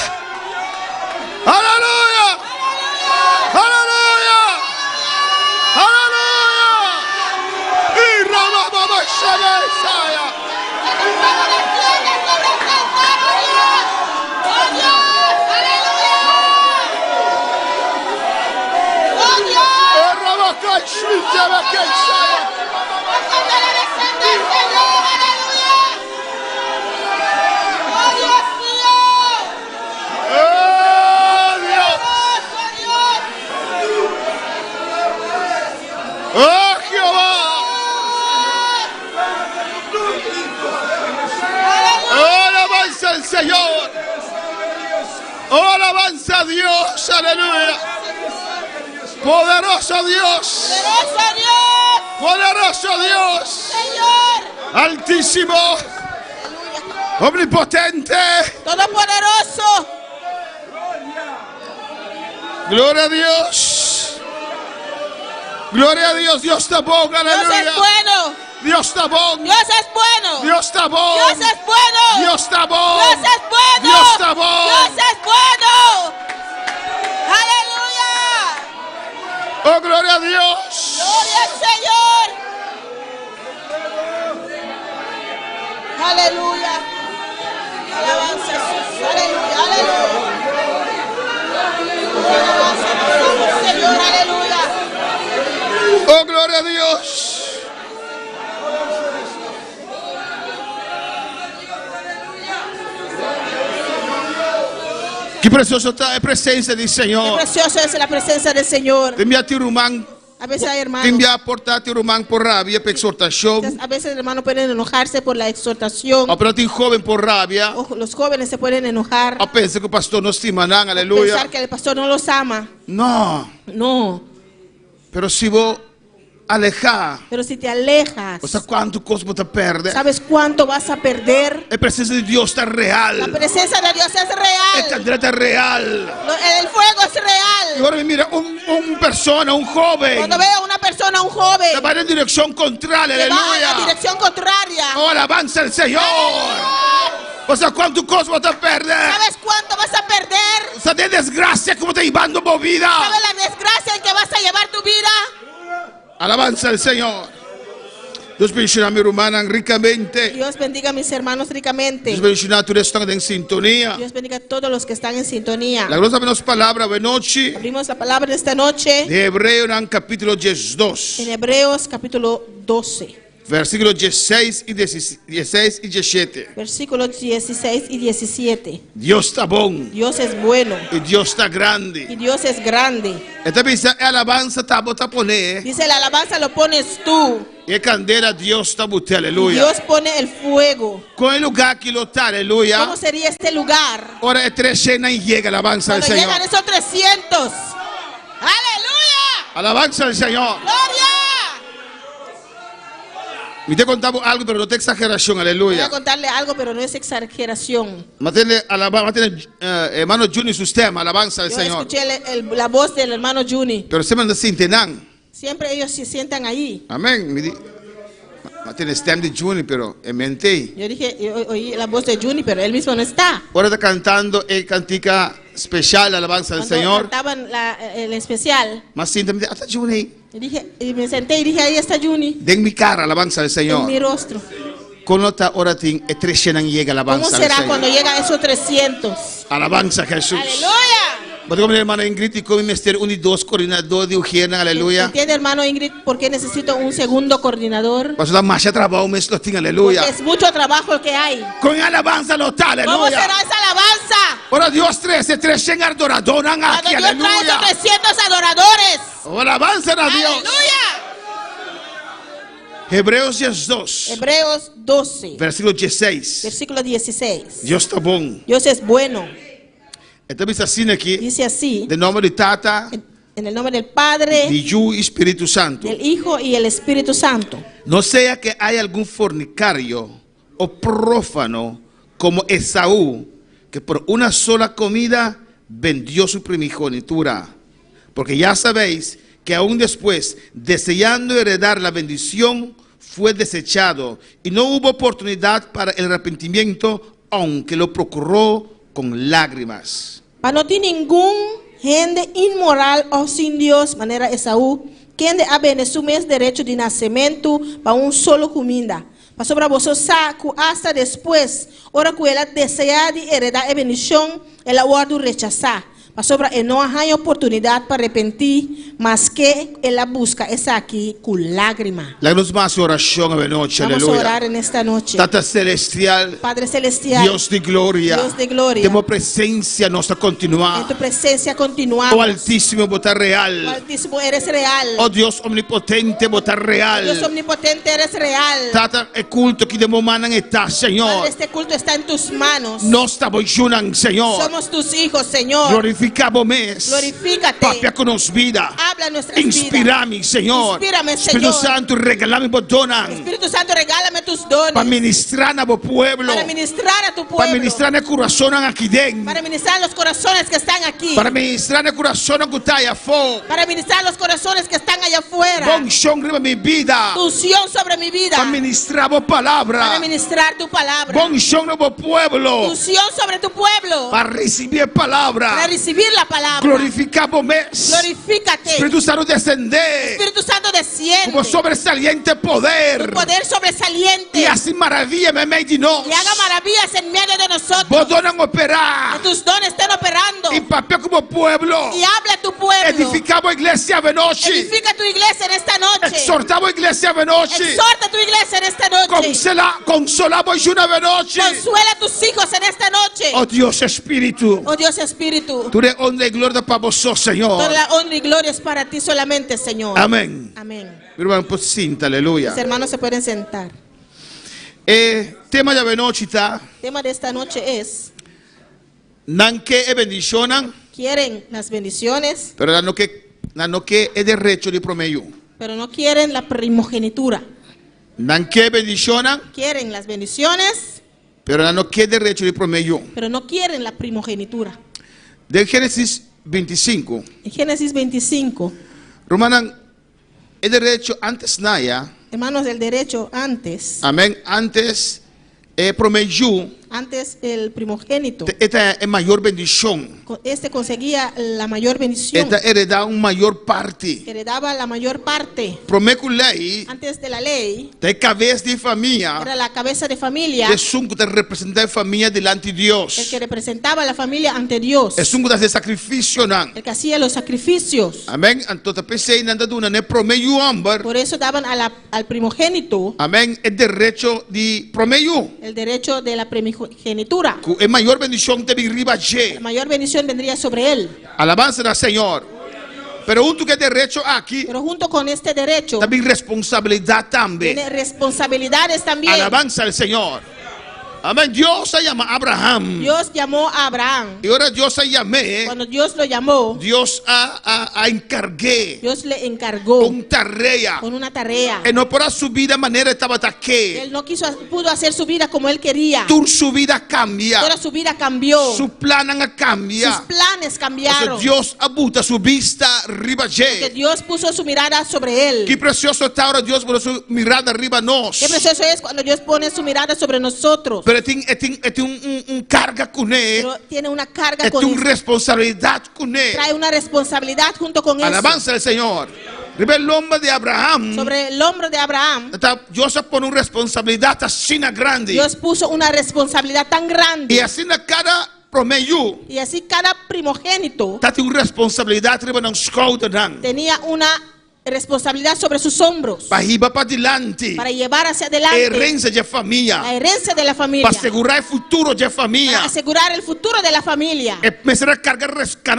Aleluya. Aleluya. Aleluya. Y Ramama Shabesaya. ¡Oh, Jehová! ¡Oh, alabanza al Señor! ¡Oh, alabanza a Dios! ¡Aleluya! ¡Poderoso Dios! ¡Poderoso Dios! ¡Poderoso Dios! ¡Señor! ¡Altísimo! ¡Omnipotente! ¡Todopoderoso! ¡Gloria a Dios! ¡Gloria a Dios! ¡Dios está bueno! ¡Aleluya! Dios es bueno. ¡Dios está bueno! Dios es bueno. ¡Dios está bueno! Dios es bueno. ¡Dios está bueno! Dios es bueno. ¡Dios está bueno! Dios es bueno. Aleluya. ¡Oh, gloria a Dios! Gloria al Señor. Aleluya. Alabanza a Jesús. Aleluya. Aleluya. Alabanza a nosotros, Señor. Aleluya. ¡Oh, gloria a Dios! ¡Qué precioso está la presencia del Qué Señor! preciosa es la presencia del Señor. Te envía tirumán, A veces hay te hermanos. envía a portar tirumán por rabia, por exhortación. A veces el hermano pueden enojarse por la exhortación. A ti joven por rabia. O los jóvenes se pueden enojar. A pensar que el pastor no estima nada, Pensar aleluya. que el pastor no los ama. No, No. pero si vos alejar, Pero si te alejas, você quanto coisa você perde. ¿sabes cuánto vas a perder? A presença de Deus está real. La presencia de Dios es Esta real. direita é real. El fuego es E real. agora mira, persona, jovem, Cuando veo a una persona, un joven, vai na direção contrária, que va a la aleluia. dirección contraria, Oh, alabança ao Senhor. Você quanto coisa você perde. ¿sabes cuánto vas a perder? Você tem desgraça como está llevando a vida. ¿Sabes la desgracia en que vas a llevar tu vida? Alabança ao Senhor. Deus bendiga a minha irmã ricamente. Dios bendiga a mis hermanos ricamente. Deus bendiga a todos que estão em sintonia. Dios bendiga a todos los que están en sintonía. La gloria de nuestra palabra de noche Abrimos la palabra de esta noche de Hebreo en capítulo 12, en Hebreos capítulo 12, versículos 16 y 17. versículos 16 y 17. Dios está bon Dios es bueno y Dios está y grande. Dios es grande. Esta vez alabanza está bota poner Dice, la alabanza lo pones tú. y candela Dios está bote, Y aleluya. Dios pone el fuego. Con el lugar que lo está, aleluya. ¿Cómo sería este lugar? Ahora es 300 y llega alabanza al Cuando Señor. llegan esos 300. ¡Aleluya! Alabanza al Señor. ¡Gloria! Me te contamos algo, pero no te exageración, Voy a aleluya. contarle algo, pero no es exageración. Mantiene hermano Juni su tema, alabanza al Yo Señor. escuché la voz del hermano Juni. Pero se me sintenan. Siempre ellos se sientan ahí. Amén. Mantiene stem de Juni, pero en mente. Yo dije, yo oí la voz de Juni, pero él mismo no está. Ahora está cantando el cantica especial, la alabanza al Cuando Señor. cantaban el especial, Más síntome, hasta Juni. y me senté y dije, ahí está Juni, Den mi cara, alabanza al en mi Señor. rostro. Con otra hora tin, etreshenan llega ¿Cómo alabanza al será cuando Señor. llegan esos 300? Alabanza a Jesús. ¡Aleluya! Pero como mi hermana Ingrid y como mi mister unidos coordinador de Ujena, aleluya. ¿Entiende, hermano Ingrid, por qué necesito un segundo coordinador? Pasó la marcha trabajo, me lo tiene, Porque aleluya. es mucho trabajo que hay. Con alabanza lo tal, ¿Cómo aleluya. será esa alabanza? Ahora Dios 13, 300 adoradoran Cuando aquí, Dios trae aleluya. esos 300 adoradores. Oh, alabanza a Dios. ¡Aleluya! Hebreos 12, Hebreos 12, versículo 16. versículo 16. Dios está bon. Dios es bueno. Esta vez así aquí, Dice así, de nombre de Tata, en el nombre del Padre, de Yu y Espíritu Santo. del Hijo y el Espíritu Santo. No sea que haya algún fornicario o prófano como Esaú, que por una sola comida vendió su primogenitura. Porque ya sabéis que aún después, deseando heredar la bendición, fue desechado y no hubo oportunidad para el arrepentimiento, aunque lo procuró con lágrimas. Para no ter ningún gente inmoral ou sin Deus, maneira Esaú, quem assume esse direito de nascimento para solo comida. Para sobre você saco hasta depois, ora que ela deseja de heredar a bendição, ela o rechazar. Para sobre não há oportunidade para arrepentir, mas que ela busca essa aqui com lágrima. Lágrimas más oración a la noche, Vamos a aleluya. orar nesta noite. Tata celestial, Padre celestial, Dios de gloria, Dios de gloria. temos presencia nuestra em continuar. tu presença continuamos. Oh Altísimo, botar O real. Altíssimo, eres real. Oh Dios omnipotente, botar Dios real. omnipotente, eres real. Tata el culto que demos manan está, Padre, Señor. este culto está en tus manos. No estamos yunan, Señor. Somos tus hijos, Señor. Glorificamos mes. Glorifícate. Papia con nos vida. Habla nuestras vidas. Inspirame, Señor. Inspírame, Espíritu Señor. Santo, regalame botonan. Espíritu Santo, regálame tus dones. Para ministrar a vos pueblo. Para ministrar a tu Para pueblo. ministrar el corazón aquí dentro. Para ministrar los corazones que están aquí. Para ministrar el corazón que está allá afuera. Para ministrar los corazones que están allá afuera. Bon son riba mi vida. Tu unción sobre mi vida. Para ministrar vos palabra. Para ministrar tu palabra. Bon son de vos Tu pueblo. unción sobre tu pueblo. Para recibir Para palabra. recibir la palabra. Glorificamos mes. Glorifícate. Espíritu Santo descender. Espíritu Santo desciende. Como sobresaliente Tu poder. poder sobresaliente. Y así maravilla me de nos. Y haga maravillas en medio de nosotros. Vos donan Que operar. tus dones estén operando. Y papel como pueblo. Y habla a tu pueblo. Edificamos iglesia de noche. Edifica tu iglesia en esta noche. Exhortamos iglesia de noche. Exhorta tu iglesia en esta noche. Consolamos una de noche. Consuela a tus hijos en esta noche. Oh Dios Espíritu. Oh Dios Espíritu. Tú eres honra y gloria para vosotros, Señor. Toda la honra y gloria es para ti solamente, Señor. Amén. Amén. Mi hermano, pues cinta, aleluya. Los hermanos se pueden sentar. Tema de noche está. El tema de esta noche es: Nanke bendicionan, quieren las bendiciones, pero la no que es derecho de promedio. pero no quieren la primogenitura. Nan que bendicionan, Quieren las bendiciones, pero no quiere derecho de promedio. pero no quieren la primogenitura. De Génesis 25, En Génesis 25, Romanan, el derecho antes naya, hermanos, el derecho antes, amén, antes promedio, antes el primogénito, esta es mayor bendición. este conseguía la mayor bendición, Esta hereda un mayor parte. heredaba la mayor parte. Promecu lei, Antes de la ley, de cabeza de familia, era la cabeza de familia, es un que representa familia delante de el Dios. que representaba a la familia ante Dios, Es un que hace sacrificio. el que hacía los sacrificios. Amén. Entonces pensé en anda duna ne promedio amber. Por eso daban al primogénito Amén. El derecho de promedio. el derecho de la primogenitura. Es mayor bendición de mi riba La mayor bendición vendría sobre él. Alabanza al Señor. Pero un que derecho aquí, Pero junto con este derecho, también responsabilidad también. tiene responsabilidades también. Alabanza al Señor. Amén. Dios se llama Abraham. Dios llamó a Abraham. Y ahora Dios se llamé. Cuando Dios lo llamó, Dios a encargué Dios le encargó con tarea. con una tarea. Y no por su vida manera estaba ataque. Él no pudo hacer su vida como él quería. Tu su vida cambia. Ahora su vida cambió. Su plan cambia. Sus planes cambiaron. Dios abuta su vista arriba. Que Dios puso su mirada sobre él. Qué precioso está ahora Dios por su mirada arriba nos. Qué precioso es cuando Dios pone su mirada sobre nosotros. Pero tiene un carga con él. Pero tiene una carga con Tiene eso. una responsabilidad con él. Trae una responsabilidad junto con eso. Alabanza al Señor. Arriba el hombre de Abraham. Sobre el hombro de Abraham, Dios pone una responsabilidad así grande. Dios puso una responsabilidad tan grande. Y así cada promedio. Y así cada primogénito Tiene una responsabilidad arriba en schouderen. tenía una responsabilidad sobre sus hombros Para ir para adelante. para llevar hacia adelante Herencia de la familia. herencia de la familia, Para asegurar el futuro de para familia. asegurar el futuro de la familia. Me será carga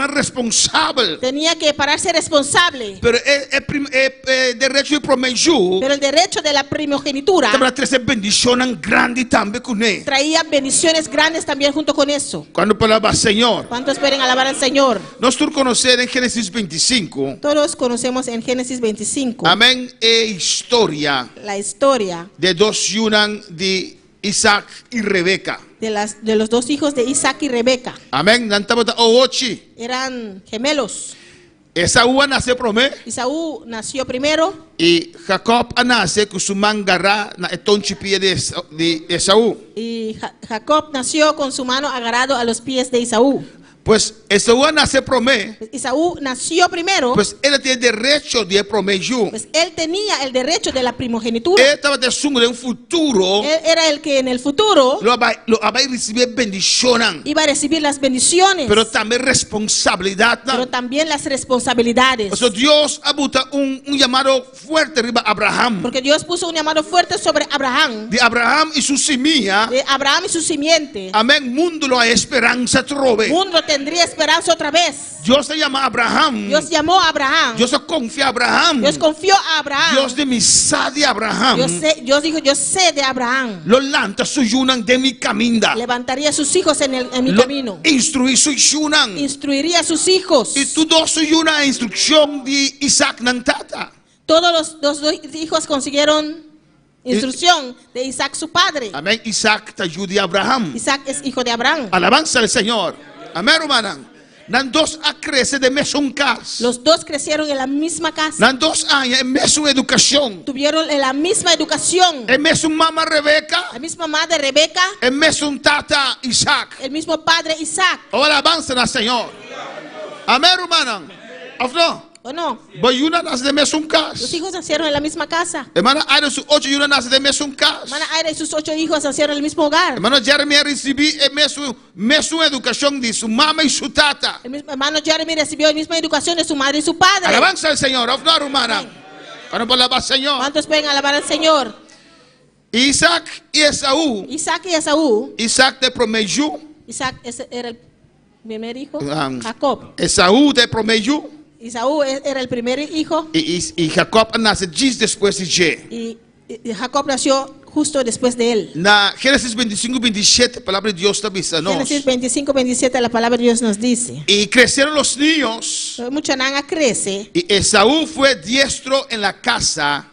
responsable. Tenía que pararse responsable. Pero el derecho de promedio. Pero el derecho de la primogenitura También trae bendición grande también con él. traía bendiciones grandes también junto con eso. Cuando palabra Señor. ¿Cuántos pueden alabar al Señor? Nosotros conocemos en Génesis 25. Todos conocemos en Génesis 25 Amén. Historia la historia de dos yunan de Isaac y Rebeca. de los dos hijos de Isaac y Rebeca. Amén. Nantamos ochi. Eran gemelos. Esaú nace promé. Esaú nació primero Y Jacob nace con su mangara na etonchipie de Esaú. y Jacob nació con su mano agarrado a los pies de Esaú. Pues Esaú nace promé. Esaú nació primero, Pues él tiene derecho de promedio. pues él tenía el derecho de la primogenitura. Él estaba de sungo de un futuro. Él era el que en el futuro Lo va a recibir bendición. iba a recibir las bendiciones, Pero también responsabilidad. pero también las responsabilidades. O sea, Dios abuta un llamado fuerte arriba a Abraham. Porque Dios puso un llamado fuerte sobre Abraham, De Abraham y su semilla. de Abraham y su simiente. Amén. Mundo lo hay esperanza trove. El mundo tendría esperanza otra vez. Dios se llama Abraham. Dios llamó a Abraham. Dios confía a Abraham. Dios confió a Abraham. Dios de misa de Abraham. Dios dijo, yo sé de Abraham. Lo lanta su yunan de mi caminda. Levantaría a sus hijos en mi Lo camino. instruí su yunan. Instruiría a sus hijos. Y tú dos su yuna instrucción de Isaac nantata. Todos los dos hijos consiguieron instrucción de Isaac su padre. Amén. Isaac te ayuda a Abraham. Isaac es hijo de Abraham. Alabanza al Señor. Amén, hermana. Nan dos a crece de mesón cas. Los dos crecieron en la misma casa. Nan dos años en mesón educación. Tuvieron la misma educación. En mesón mamá Rebeca. La misma madre Rebeca. En mesón tata Isaac. El mismo padre Isaac. O alabanza al Señor. Amén, hermana. Afno. ¿O no? Voy una nace de mesón Los cas. hijos nacieron en la misma casa. Hermana, hay de sus 8 y una nace de mesón cas. Hermana Aira y sus 8 hijos nacieron en el mismo hogar. Hermano Jeremy recibió mesón educación de su mamá y su tata. El mismo hermano Jeremy recibió la misma educación de su madre y su padre. Alabanza al Señor. Afno, hermana. Cuando palabra Señor. ¿Cuántos pueden alabar al Señor? Isaac y Esaú. Isaac y Esaú. Isaac te prometió. Isaac era el primer hijo. Um, Jacob. Esaú te prometió. Esaú era el primer hijo. Y Jacob nace 10 después de J. Y Jacob nació justo después de él. Na Génesis 25, 27, palabra de Dios está avisando. Génesis 25, 27, la palabra de Dios nos dice. Y crecieron los niños. Mucha nanga crece. Y Esaú fue diestro en la casa,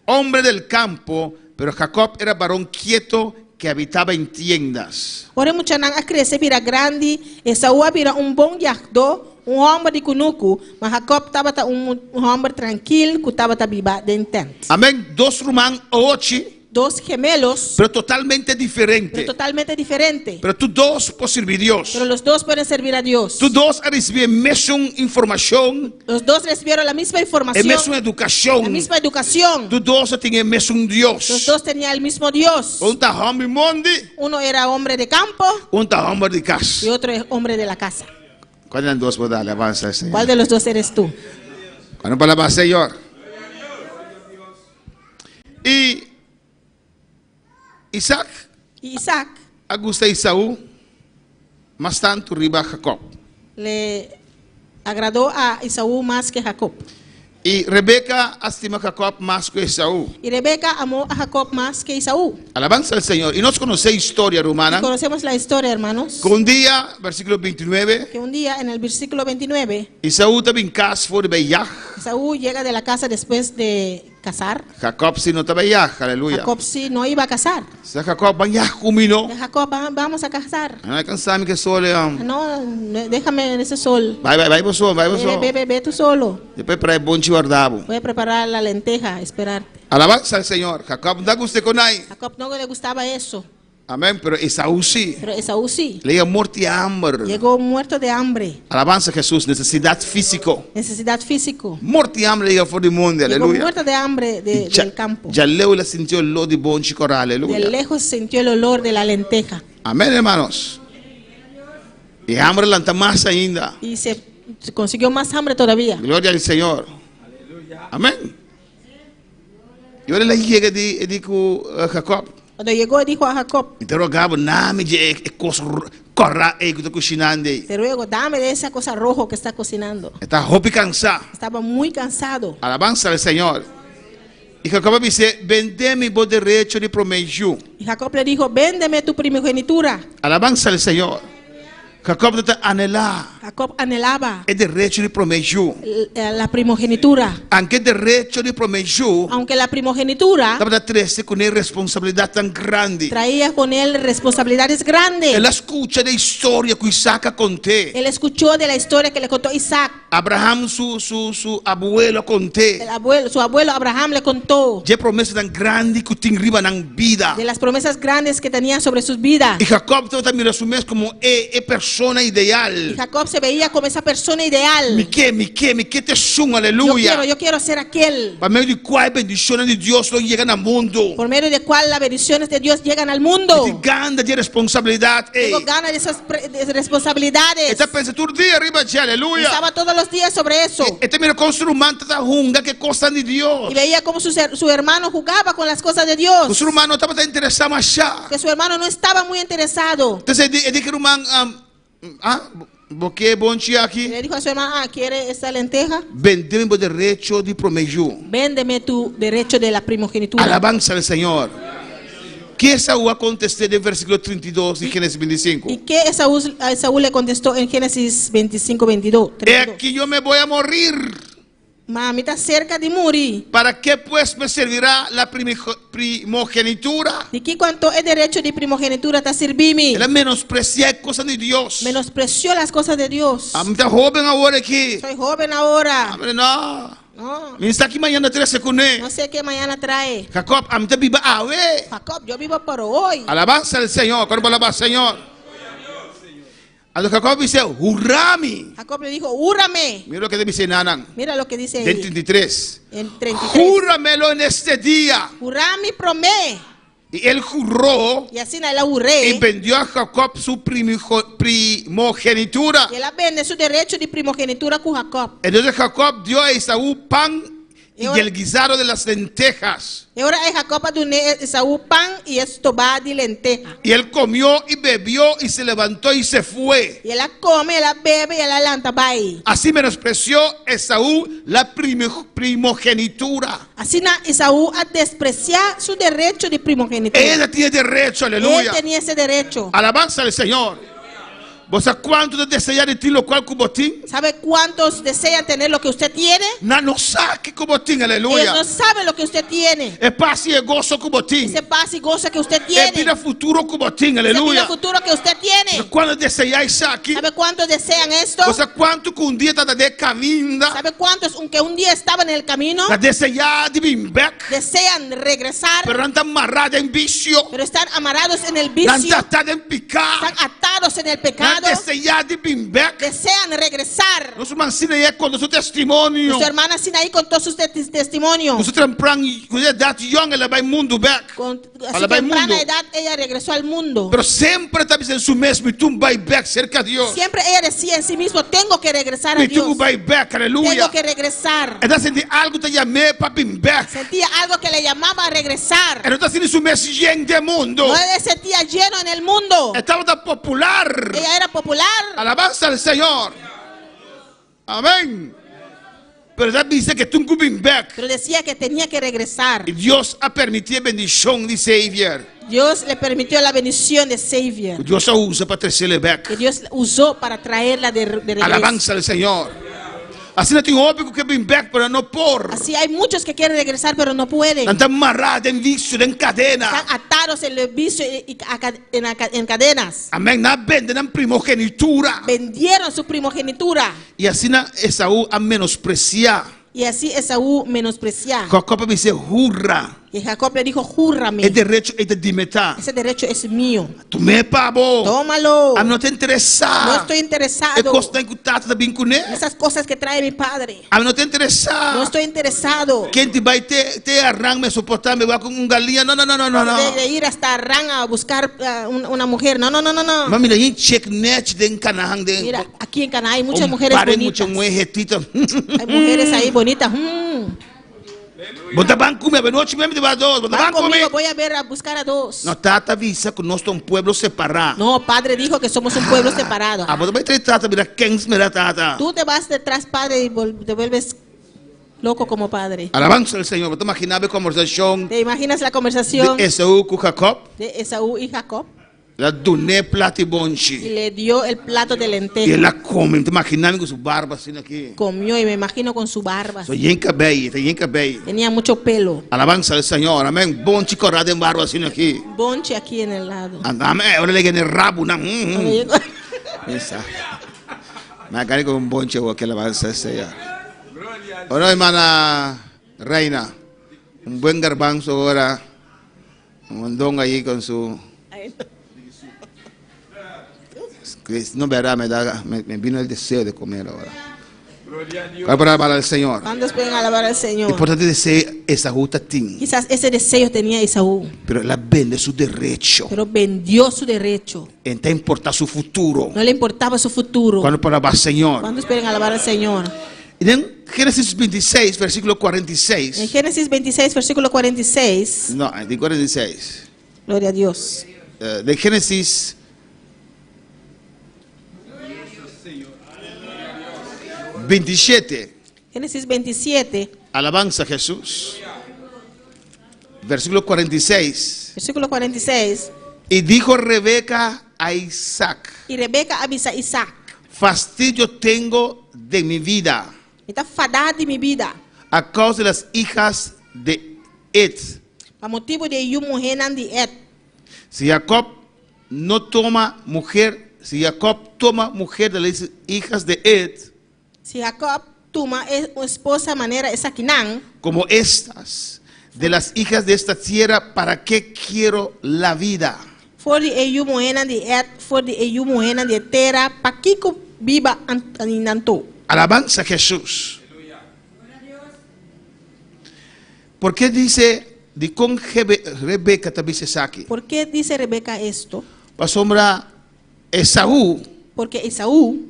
hombre del campo, pero Jacob era varón quieto que habitaba en tiendas. Ora mucha nanga crece, vira grande. Esaú vira bom yahdo, homem de cunuco, mas Jacob estava homem tranquilo, que estava viva de tent. Amén. Dos Román ochi. Dos gemelos, Pero totalmente diferente. pero totalmente diferente. Pero tú dos puedes servir a Dios. Pero los dos pueden servir a Dios. Tú dos recibir mesma información, Los dos recibieron la misma a información, mesma educación. la misma educación. Tú dos tienen mesmo Los Dios. dos tenían el mismo Dios. Um tá homem mundo, Uno era hombre de campo tá homem de casa. y otro es hombre de la casa. Qual é dos vou dar alabança, Senhor? ¿Cuál de los dos eres tú? Quando para alabar, Senhor. E Isaac, Y Isaac agusta Esaú, mas tanto riba Jacob. le agradó a Esaú más que Jacob. E Rebeca estima Jacob mais que Esaú. Y Rebeca amó a Jacob más que Esaú. Alabanza al Señor. Y nos conoce historia romana. Conocemos la historia, hermanos, Que un día, versículo 29, que un día en el versículo 29, Esaú estaba en casa por Beyah. Esaú llega de la casa después de casar. Jacob sí no estaba Beyah, aleluya. Jacob sí no iba a casar. Se Jacob Beyah combinó. Jacob, vamos a casar. No alcanzame que solo No, déjame en ese sol. vai por sol, vai por sol. Ve tú solo. Después para el bonchi guardado. Voy a preparar la lenteja, esperarte. Alabanza al Señor. Jacob da guste con ahí. Jacob no le gustaba eso, Amén, pero Esaú sí. pero Esaú sí. Le dio muerte y hambre. Llegó muerto de hambre, Alabanza a Jesús, necesidad físico. necesidad físico. Muerte y hambre llega fuera del mundo, Llegó aleluya. muerto de hambre del campo. Ya leo la sintió el olor de bonchi coral, De aleluya. lejos sintió el olor de la lenteja Amén, hermanos. Y hambre lanta más ainda. y se consiguió más hambre todavía. Gloria al Señor. Amén. Y ahora le llega de Jacob. Cuando llegó dijo a Jacob, Interrogaba, name de cosa corra que está cocinando. te ruego, dame de esa cosa roja que está cocinando. Está hopi cansado. Estaba muy cansado. Alabanza al Señor. Y Jacob dice, vendeme por derecho de promedio. Y Jacob le dijo, véndeme tu primogenitura. Alabanza al Señor. Jacob está anhelar Jacob anhelaba el derecho de promedio. la primogenitura. Aunque el derecho de promedio Aunque la primogenitura estaba triste con una responsabilidad tan grande. traía con él responsabilidades grandes. Él escucha de historia que Isaac conté. Él escuchó de la historia que le contó Isaac. Abraham, su abuelo conté. Su abuelo Abraham le contó De promesa tan grande que tiene arriba en vida. de las promesas grandes que tenía sobre sus vidas. Y Jacob también asume como persona Y ideal. Jacob se veía como esa persona ideal. Me que te suma, aleluya. Yo quiero ser aquel Por medio de cual bendiciones de Dios no llegan al mundo. por medio de cual las bendiciones de Dios llegan al mundo. Te gana de responsabilidad. Tengo ganas de esas de responsabilidades. Esta pensa todo día arriba de aleluya. Pensaba todos los días sobre eso. Este mira con su humano está junga que cosa de Dios. Y veía como su hermano jugaba con las cosas de Dios. O ser humano estaba tan interesado más allá. Que su hermano no estaba muy interesado. Entonces ele dije humano, porque bom dia Y aqui. le dijo a su hermano, ¿quiere esta lenteja? Vendemos o direito de promedio. Véndeme tu derecho de la primogenitura. Alabanza al Señor. Que Esaú aconteceu no versículo 32 de Gênesis 25? ¿Y qué Esaú le contestó en Génesis 25, 22? É que eu me vou a morir. Mamita cerca de morir. ¿Para qué pues me servirá la primogenitura? ¿De qué cuánto es derecho de primogenitura te sirvimi? Ela menosprecia cosas de Dios. Menospreció las cosas de Dios. A mim tá joven agora aqui. Soy joven ahora. Não. No, Me está aqui amanhã na 13 com ele. no sé qué mañana trae. Jacob, a mim tá viva awe. Jacob, yo vivo por hoy. Alabanza al Señor. Quando alabar al Señor. A Jacob dice, jurame. Jacob le dijo, úrame. Mira lo que dice Nanan. Mira lo que dice Del ahí. 33. En 33. Júramelo en este día. Jurame y promé. Y él juró Y así la juré. y vendió a Jacob su primogenitura. Y él vende su derecho de primogenitura con Jacob. Entonces Jacob dio a Esaú pan y el guisado de las lentejas. E ora é Jacob a donar Esaú pão e estobá de lenteja. Y él comió y bebió y se levantó y se fue. E ela come, ela bebe e ela lanta vai. Así menospreció Esaú la primogenitura. Assim Esaú a despreciar su derecho de primogenitura. Ella tiene derecho, aleluya. Ele tinha esse derecho. Alabanza al Señor. ¿Vos sabés cuánto desean de ti lo cual cubotín? ¿Sabe cuántos desean tener lo que usted tiene? No sabe cubotín, Ellos aleluya. no saben lo que usted tiene. Es paz y gozo cubotín. Ese paz y gozo que usted Es tiene. vida futuro cubotín, Ese vida aleluya. futuro que usted tiene. Cuando deseáis aquí, ¿Sabe cuántos desean esto? ¿vos sabés cuánto que un día te de caminda? ¿Sabe cuántos, aunque un día estaban en el camino, La desear de back, desean regresar, pero no están amarradas en vicio. pero están amarrados en el No vicio, están atadas en pecado. están atados en el No pecado, desear de back. desean regresar? Nosotros mancina ya con su testimonio. Su hermana Sinaí contó sus testimonios. Nosotros temprano, cuando edad young, ela vai mundo back. A Ela su vai temprana mundo. edad ella regresó al mundo. Pero siempre está en su mesmo y tú vai back cerca de Dios. Siempre ella decía en sí mismo, tengo que regresar a Y tú Dios. vai back, aleluya. Tengo que regresar. Está sintiendo algo te llamé para vir back. Sentía algo que le llamaba a regresar. No está sintiendo su mes lleno de mundo. No se sentía lleno en el mundo. Estaba popular. Ella era popular. Alabanza al Señor. Amén. Pero ya dice que tú going back. Pero decía que tenía que regresar. Y Dios ha permitido bendición de Savior. Dios le permitió la bendición de Savior. Dios la usa para traerle back. Que Dios usó para traerla de regreso. Alabanza al Señor. Así no tengo óbvio que vem back, pero no por. Así hay muchos que quieren regresar pero no pueden. Están amarrados en vicio, en cadena. Están atados en el vicio y en cadenas. Amén. No venden primogenitura. Vendieron su primogenitura. Y así Esaú a menospreciar. Y así Esaú menospreciar. Jacob me dice, jurra. Y Jacob le dijo, júrame. El derecho es de dimeta. Ese derecho es mío. Tu me pavo. Tómalo. A mí no te interesa. No estoy interesado en esas cosas que trae mi padre. A mí no te interesa. No estoy interesado. ¿Quién te va a te arran me soportar me va con un galía? No. De ir hasta Arran a buscar una mujer. No. Mami, le check net de Canaán de. Mira, aquí en Canaán hay muchas mujeres bonitas. Hay mujeres ahí bonitas. Van conmigo, voy a ver a buscar a dos. No, tata avisa que nosotros un pueblo separado. No, padre dijo que somos un pueblo separado. Tú te vas detrás, padre, y te vuelves loco como padre. Alabanza al Señor. ¿Te imaginas la conversación? ¿Te imaginas la conversación de Esaú con Jacob? De Esaú y Jacob. La doné plata y bonchi. Y le dio el plato de lentejas. Y él la come. ¿Te imaginas con su barba así aquí? Comió y me imagino con su barba. Tenía mucho pelo. Alabanza al Señor. Amén. Bonchi corrado en barba así aquí. Bonchi aquí en el lado. Amén. Ahora le viene el rabo. Esa. Me agarré con un bonche o que alabanza al Señor. Ahora, hermana Reina. Un buen garbanzo ahora. Un mondón ahí con su. No, verdad, me vino el deseo de comer ahora. Para alabar al Señor. ¿Cuántos pueden alabar al Señor? Importante deseo Esaú tatín. Quizás ese deseo tenía Esaú. Pero él vende su derecho. Pero vendió su derecho. Entonces importa su futuro. No le importaba su futuro. Cuando para alabar al Señor. ¿Cuántos pueden alabar al Señor? Y en Génesis 26, versículo 46. En Génesis 26, versículo 46. No, de 46. Gloria a Dios. De Génesis 27. Génesis 27. Alabanza a Jesús. Versículo 46. Versículo 46. Y dijo Rebeca a Isaac. Y Rebeca avisa a Isaac. Fastidio tengo de mi vida. Está fadada de mi vida. A causa de las hijas de Ed. A motivo de yu mujer de Ed. Si Jacob toma mujer de las hijas de Ed. Si Jacob toma esposa manera esa Quinán, como estas de las hijas de esta tierra, ¿para qué quiero la vida? For the EU mujer de Ed, for the EU mujer de tierra, pa kiko viva aninanto. Alabanza a Jesús. ¿Por qué dice de con Rebeca también se aquí? ¿Por qué dice Rebeca esto? Para sombra Esaú. Porque Esaú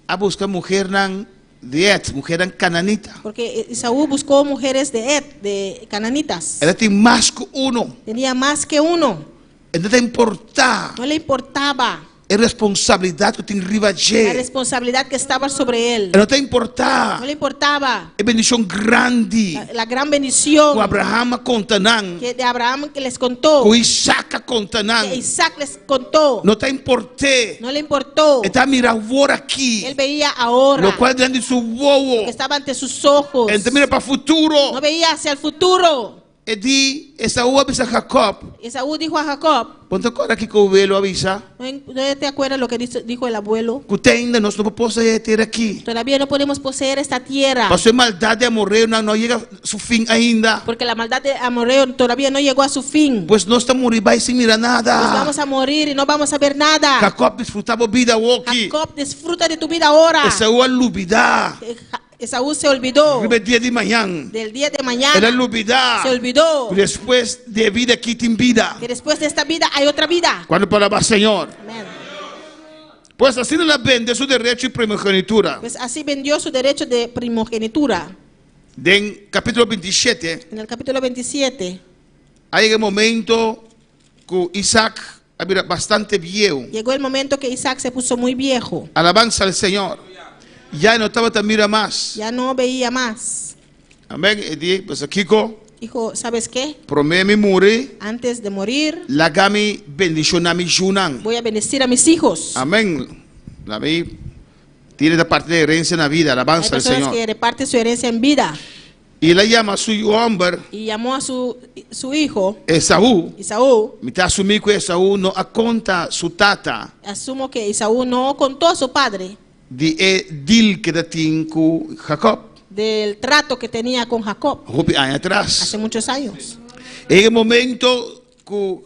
a buscar mujer nan de Et, mujer cananita. Porque Esaú buscó mujeres de Ed, de cananitas. Ela tem mais que uno. Tenía más que uno. Não tem importar No le importaba a responsabilidade que tem riba la de. responsabilidad que estaba sobre él. Não tem importar No le importaba a bendição grande la gran bendición com Abraham contanang, que de Abraham que les contó, com Isaac que contanang. Isaac les contó. Não tem importê. No le importó. Está mirando agora aqui, Él veía ahora no qual diante de seu voo. que estaba ante sus ojos. Então mira para o futuro. No veía hacia el futuro. E di Esaú avisa Jacob. Esaú dijo a Jacob, Ponte agora aqui que o velho avisa. ¿no te acuerdas lo que dijo el abuelo? Que ainda nós não podemos ter aqui. Todavía no podemos poseer esta tierra. Passou maldade amorreu, não chega a seu fim ainda. Porque la maldad de amorreo todavía no llegó a su fin. Pois nós estamos morir vai sem mirar Pues nada. vamos a morir y no vamos a ver nada. Jacob desfrutava a vida aqui. Jacob, disfruta de tu vida ahora. Esaú alubida. Esaú se olvidó Primeiro dia de manhã. del día de Era mañana. alubida. Se olvidó Depois de vida aqui tem vida. que después de esta vida hay otra vida. Quando falava Senhor. Amén. Pois assim ela vende seu direito de primogenitura. Pues así vendió su derecho de primogenitura. En capítulo 27, En el capítulo 27 hay un momento que Isaac era bastante viejo. llegó el momento que Isaac se puso muy viejo. Alabanza al Señor. Ya no estaba tan mira más. Ya no veía más. Amén. Y di, pues Kiko, Dijo, ¿sabes qué? promeme muri, Antes de morir la gami bendición a mi junan. voy a bendecir a mis hijos. Amén. La vi tiene la parte de herencia en la vida. Hay Alabanza al personas Señor. que reparten su herencia en vida. Y le llama a su hombre, Y llamó a su hijo, Esaú. Isaú. Me está asumiendo que Esaú no aconta su tata Asumo que Isaú no contó a su padre de dil que tinha com Jacob. del trato que tenía con Jacob Rupi años atrás. hace muchos años. En el momento que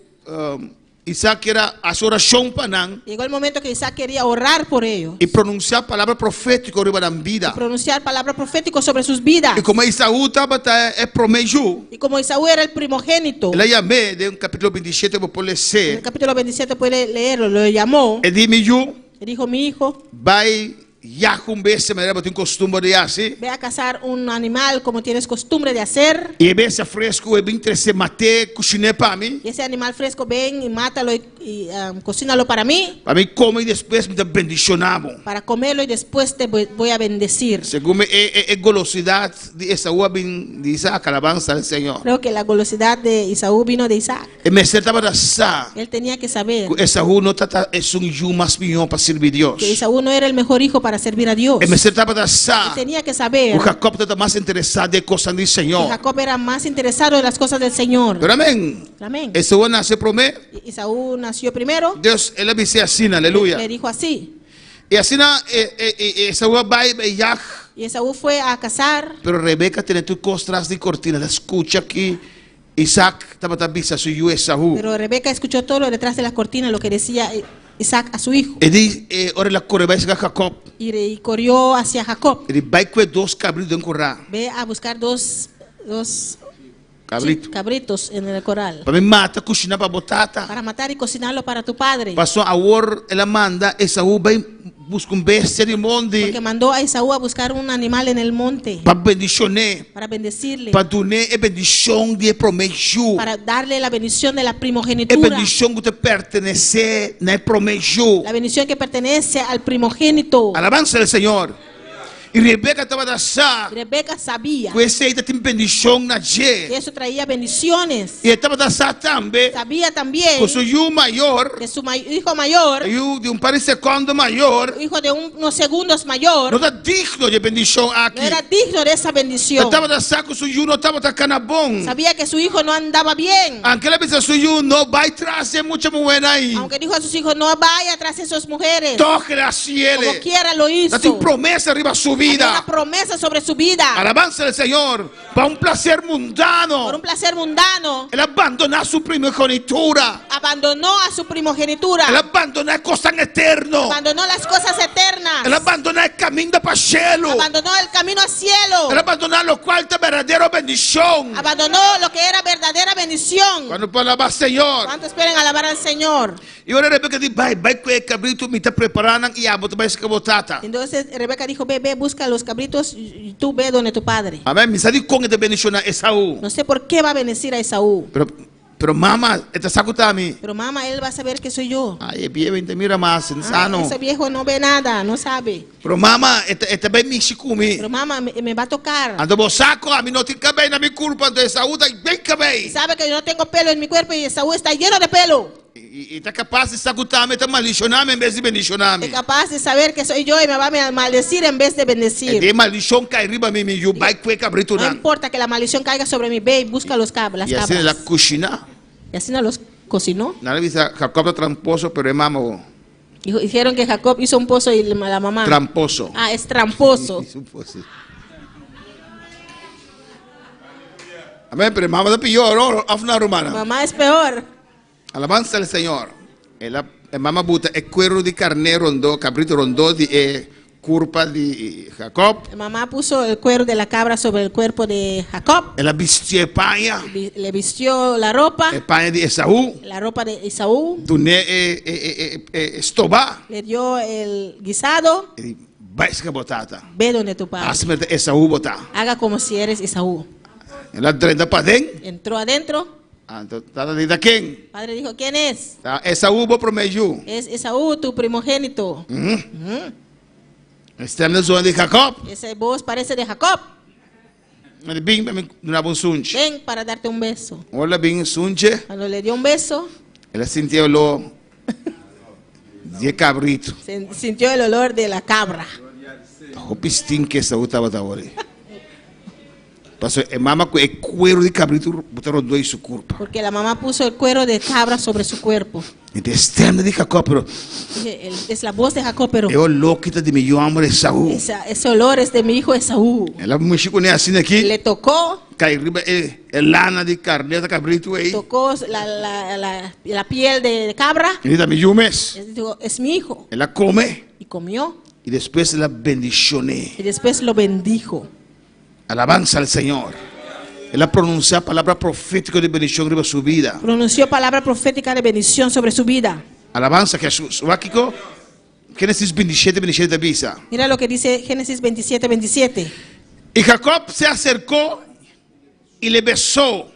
Isaac era a su oración para Llegó el momento que Isaac quería orar por ellos, y pronunciar palabra profética sobre la vida. pronunciar palabras proféticas sobre sus vidas. Y como Esaú estaba prometido, Y como Isaú era el primogénito, le llamé de un capítulo 27 para poder en el ser. capítulo 27 puede leerlo, lo llamó Y dime yo, y dijo, mi hijo, vai ya cumbese manera porque tengo costumbre de hacer. ve a cazar un animal como tienes costumbre de hacer. Y ese fresco y 23 mate cociné para mí. Y ese animal fresco ven y mátalo y cocínalo para mí, Para mí como y después me bendicionamos. para comerlo y después te voy a bendecir. Según golosidad de Esaú de Isaac, alabanza al Señor. Creo que la golosidad de Isaú vino de Isaac. Y me estaba de sa. Él tenía que saber Esaú no es un hijo más mío para servir a Dios. que Isaú no era el mejor hijo para servir a Dios. Y me estaba de Él sa. tenía que saber Jacob estaba más interesado en cosas del que Señor. Jacob era más interesado en las cosas del Señor. Pero amén. Amén. Esaú nace promé. Isaú nació primero. Dios, él me dice así, aleluya. Le dijo así. Y así Esaú va y ya. Y Esaú fue a cazar. Pero Rebeca tiene tus costras de cortina. La escucha aquí. Isaac estaba también a su hijo Esaú. Pero Rebeca escuchó todo lo detrás de la cortina, lo que decía Isaac a su hijo. Y dice, ahora la corre va a Jacob. Y corrió hacia Jacob. Y va con dos cabritos en corral. Ve a buscar dos Cabrito. cabritos en el corral Para mí mata, cocina para botata. para matar y cocinarlo para tu padre. Pasó a War, ela manda, Esaú va busca bestia de monte. Porque mandó a Esaú a buscar un animal en el monte Para bendicionar. para bendecirle, Para donar bendición de prometiu. para darle la bendición de la É primogenitura, bendição que te pertenece, não é prometiu. la bendición que pertenece al primogénito. Alabanza al Señor. Y Rebeca estaba de sa. Y Rebeca sabía Que esse aí tem bendição na que G. eso traía bendiciones. E estava de sa também. Sabía también Com seu hijo maior. que su hijo mayor, E de par de segundo maior. hijo de unos segundos mayor, Não está digno de bendição no aqui. era digno de esa bendición. Estava de sa com seu hijo não estava tacando bom. Sabía que su hijo no andaba bien. Aquela vez seu hijo não vai trazer muita moeda aí. Aunque dijo a sus hijos, no vaya tras esas mujeres. Toque assim Como ele. quiera lo hizo. Tem promessa arriba sua Había una vida. promesa sobre su vida. Alabanza al Señor. Para un placer Por mundano. un placer mundano, Él abandona su primogenitura. abandonó a su primogenitura. Él abandona cosas en eterno. Abandonó las cosas eternas. eternas. Él abandonó el camino para el cielo. Abandonó el camino al cielo. Él abandonó los cuartos verdadera bendición. Abandonó lo que era verdadera bendición. Cuando puedo alabar al Señor. ¿Cuántos esperan alabar al Señor? Y ahora Rebeca dice, vai que el cabrito me está preparando y a botar esa cabotata. Entonces Rebeca dijo, ve, busca los cabritos y tú ve donde tu padre. Amén. Me sabe con esta bendición a Esaú. No sé por qué va a bendecir a Esaú. Pero mamá, esta sacuta a mí. Pero mamá, él va a saber que soy yo. Ay, viejo, te mira más, insano. Ese viejo no ve nada, no sabe. Pero mamá, esta ve mi chicumi. Pero mamá, me va a tocar. Ando vos saco, a mí no tiene cabello, a mi culpa, de Esaú, ven cabello. Sabe que yo no tengo pelo en mi cuerpo y Esaú está lleno de pelo. Y está capaz de sacutarme, está maldicionarme en vez de bendicionarme. Es capaz de saber que soy yo y me va a maldecir en vez de bendecir. De maldición cae arriba a mí, yo vai que cabrito. No importa que la maldición caiga sobre mí, ve y busca las Y cabras. así la cocina. Y así no los cocinó. Nada dice Jacob es tramposo, pero es mamá. Dijeron que Jacob hizo un pozo y la mamá. Tramposo. Ah, es tramposo. Amén, pero mamá es peor, afna romana. Mamá es peor. Alabanza al Señor. La mamá buta el cuero de carnero rondó, cabrito rondó de culpa de Jacob. La mamá puso el cuero de la cabra sobre el cuerpo de Jacob. La vistió paña. Le vistió la ropa. El paña de Esaú. La ropa de Esaú. Duné estoba. Le dio el guisado. Vais que botata. Ve donde tu padre. Hazme de Esaú bota. Haga como si eres Esaú. La 30 para dentro. Entró adentro. ¿De quién? Padre dijo, ¿quién es? Esaú vos promedio. Es Esaú, tu primogénito. Este es el de Jacob. Esa voz parece de Jacob. Ven para darte un beso. Hola, bien, sunche. Cuando le dio un beso, Él sintió lo de cabrito. sintió el olor de la cabra. Hopistín que Esaú estaba ahora. Pasó el mamá con el cuero de cabrito botaron dos su culpa. Porque la mamá puso el cuero de cabra sobre su cuerpo. Y de este de Jacob, pero Es la voz de Jacob, pero yo lo quita de mi hombre Esaú. ese olor es de mi hijo Esaú. El muy chico ne así aquí. Le tocó. Cae arriba el lana de carne de cabrito ahí. Tocó la piel de cabra. Y dice mi yumes. Dijo, es mi hijo. Él la come. Y comió. Y después la bendicioné. Y después lo bendijo. Alabanza al Señor. Él pronunció palabra profética de bendición sobre su vida. Pronunció palabra profética de bendición sobre su vida. Alabanza a Jesús. Génesis 27, 27 de visa. Mira lo que dice Génesis 27, 27. Y Jacob se acercó y le besó.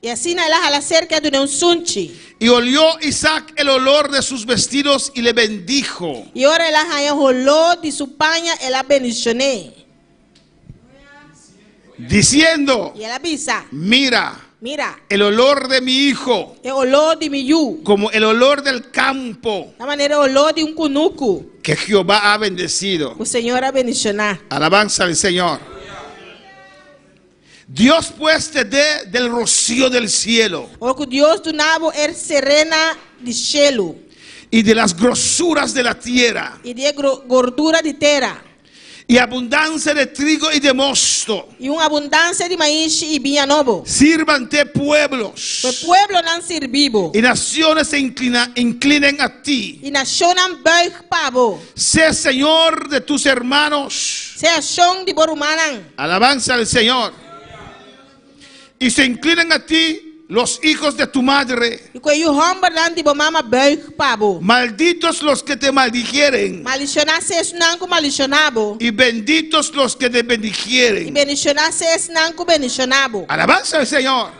Y así a la cerca de un sunchi. Y olió Isaac el olor de sus vestidos y le bendijo. Y ahora el olor de su paña y la bendicioné. Diciendo, Y él avisa, mira, el olor de mi hijo, el olor de mi yu, como el olor del campo, la manera el olor de un kunuku, que Jehová ha bendecido. el Señor ha bendicionado. Alabanza al Señor. Dios pues te dé del rocío del cielo Porque Dios tu nabo serena de cielo y de las grosuras de la tierra y de gordura de tierra y abundancia de trigo y de mosto. y una abundancia de maíz y vinha novo. Sírvante pueblos El pueblo no sirvivo y naciones se inclinen a ti. y nacionan beug pavo. Sé Señor de tus hermanos. Sea son de borumanan. Alabanza al Señor. Y se inclinan a ti los hijos de tu madre. Y cuando hombre dan de bomama beug pavo. Malditos los que te maldijeren. Malicionarse es nanco malicionabo. Y benditos los que te Y bendijeren. bendicionarse es nanco bendicionabo. Alabanza al Señor.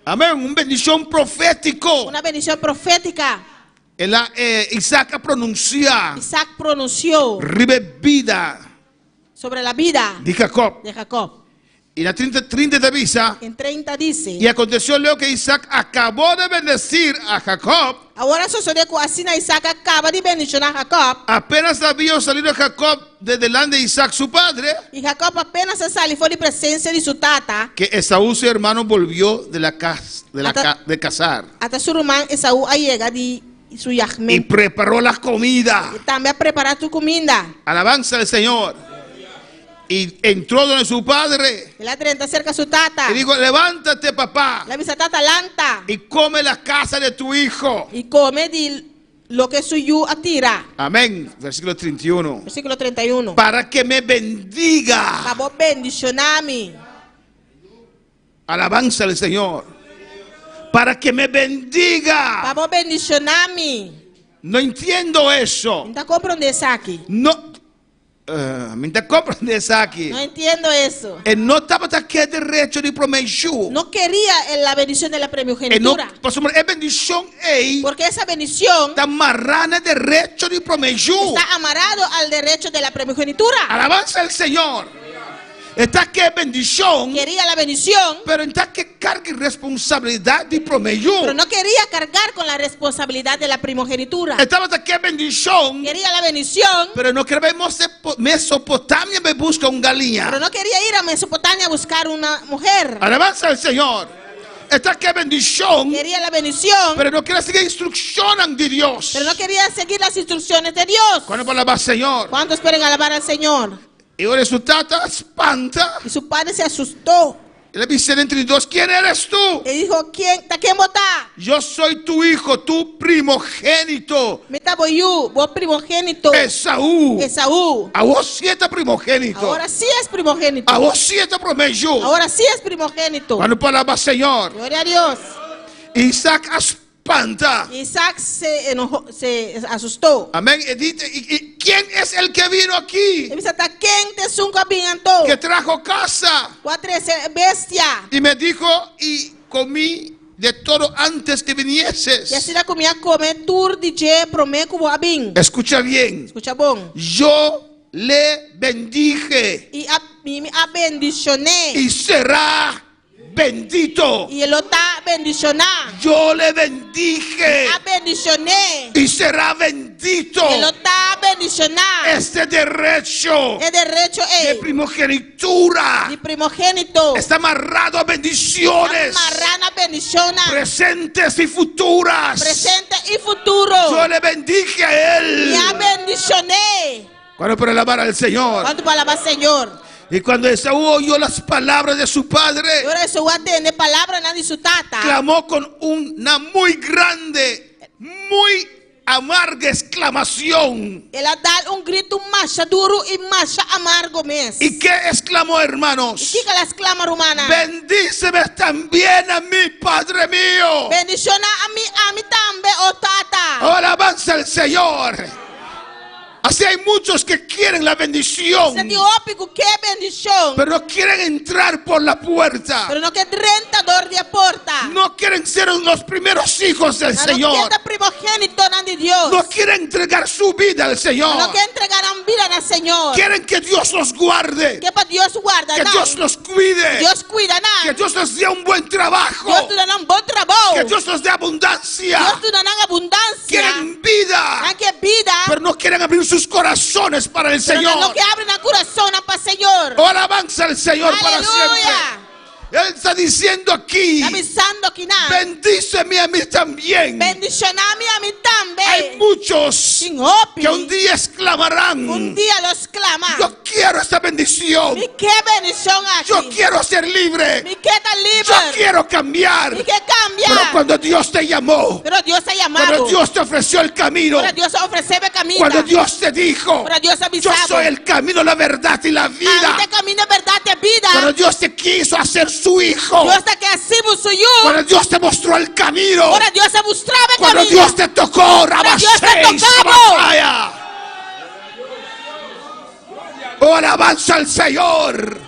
Amén. Una bendición profético. Una bendición profética. Isaac pronuncia. Isaac pronunció Vida sobre la vida de Jacob. de Jacob. Y la 30 de visa. En 30 dice. Y aconteció luego que Isaac acabó de bendecir a Jacob. Ahora sucede que así Isaac acaba de bendecir a Jacob. Apenas había salido Jacob de delante de Isaac su padre. Y Jacob apenas se salió de presencia de su tata. Que Esaú su hermano volvió de cazar. Hasta su hermano Esaú llega de su Y yachmen. preparó la comida. Y también prepara tu comida. Alabanza al Señor. Y entró donde su padre. Y la 30 cerca a su tata. Y dijo, levántate papá. La visa tata lanta. Y come la casa de tu hijo. Y come de lo que suyo atira. Amén. Versículo 31. Versículo 31. Para que me bendiga. Pabo bendicionami. Alabanza al Señor. Para que me bendiga. Pabo bendicionami. No entiendo eso. ¿Está comprende isso aqui? No. Me está compreendendo isso aqui. No entiendo eso. Ele não estava aqui direito de promesur. No quería la bendición de la primogenitura. É bendição aí. Porque esa bendición Está amarrada direito de promesur. está amarrado al derecho de la primogenitura. Alabanza al Señor. Está aqui bendição. Quería la bendición, Pero está que carga responsabilidade de promesur. pero no quería cargar con la responsabilidad de la primogenitura. Estava aqui bendição. Quería la bendición, Pero não queremos Mesopotâmia me busca galinha. pero no quería ir a Mesopotamia a buscar una mujer. Alabanza al Señor. Está aqui bendição. Quería la bendición, Pero no quiere seguir instrucciones de Dios. pero no quería seguir las instrucciones de Dios. Cuando palabra al Señor. ¿Cuántos quieren alabar al Señor? Y ahora su tata espanta. Y su padre se asustó Y le dice entre dos, ¿quién eres tú? y dijo, ¿quién vota? Yo soy tu hijo, tu primogénito. Me estaba yo, vos primogénito. Esaú. Esaú. A vos siete primogénito. Ahora sí es primogénito. A vos siete promesor. Ahora sí es primogénito. Cuando palabra al Señor. Gloria a Dios. Isaac espanta. Isaac se enojó, se asustó. Amén. ¿Y quién es el que vino aquí? Y dice, ¿hasta quién te sunca binanto? Que trajo casa. Cuatro bestia. Y me dijo, y comí de todo antes que vinieses. Y así la comía comer tur DJ promeco abin. Escucha bien. Escucha bon. Yo le bendije Y a bendicioné. y será bendito. Y él lo está bendicionando. Yo le bendije A bendicioné. y será bendito. Y él lo está bendicionando. Este derecho El derecho de es primogenitura de primogénito. está amarrado a bendiciones Marrana bendiciona. presentes y futuras. Presente y futuro. Yo le bendije a él. Y a bendicioné. Cuando por alabar al Señor. ¿Cuánto palabra, Señor? Y cuando Esaú oyó las palabras de su Y padre, ahora eso va a tener palabra nadie su tata. clamó con una muy grande, muy amarga exclamación. Él ha dado un grito más duro y más amargo mes. ¿Y qué exclamó, hermanos? ¿Qué la exclama romana? Bendíceme también a mí, Padre mío. Bendiciona a mí también, oh tata. Alabanza al Señor. Así hay muchos que quieren la bendición, Se dio ópico que bendición. pero no quieren entrar por la puerta. Pero no que rentador de porta. No quieren ser los primeros hijos del No Señor. quiere primogénito de Dios. No quieren entregar su vida al Señor. No que entregarán vida al Señor. Quieren que Dios los guarde, Que para Dios guarda. que ¿no? Dios los cuide, Dios cuida. que Dios les dé un buen trabajo, Dios te da un buen trabajo. que Dios les dé abundancia. Dios te da abundancia. Quieren vida, Hay que vida. pero no quieren abrir sus corazones para el Pero no Señor. que abren el corazón para el Señor. Oh, alabanza al Señor para siempre. Aleluya. Él está diciendo aquí, Está avisando que nada. bendíceme a mí también. Bendicioname a mí Hay también. muchos Sin opi. que un día exclamarán, Un día los clama. yo quiero esta bendición, Mi qué bendición aquí. yo quiero ser libre, Mi qué tan yo libre. quiero cambiar. Mi qué cambia. Pero cuando Dios te llamó, Pero Dios ha llamado. cuando Dios te ofreció el camino, Pero Dios ofrece camino. cuando Dios te dijo, Pero Dios ha yo avisado. soy el camino, la verdad y la vida. Este camino es verdad de vida. Cuando Dios te quiso hacer su hijo, Dios te que así suyo. cuando Dios te mostró el camino, Ahora Dios se mostraba cuando camino. Dios te tocó, Dios te Rabaseis, tocaba. Rabaya. Oh, alabanza al Señor.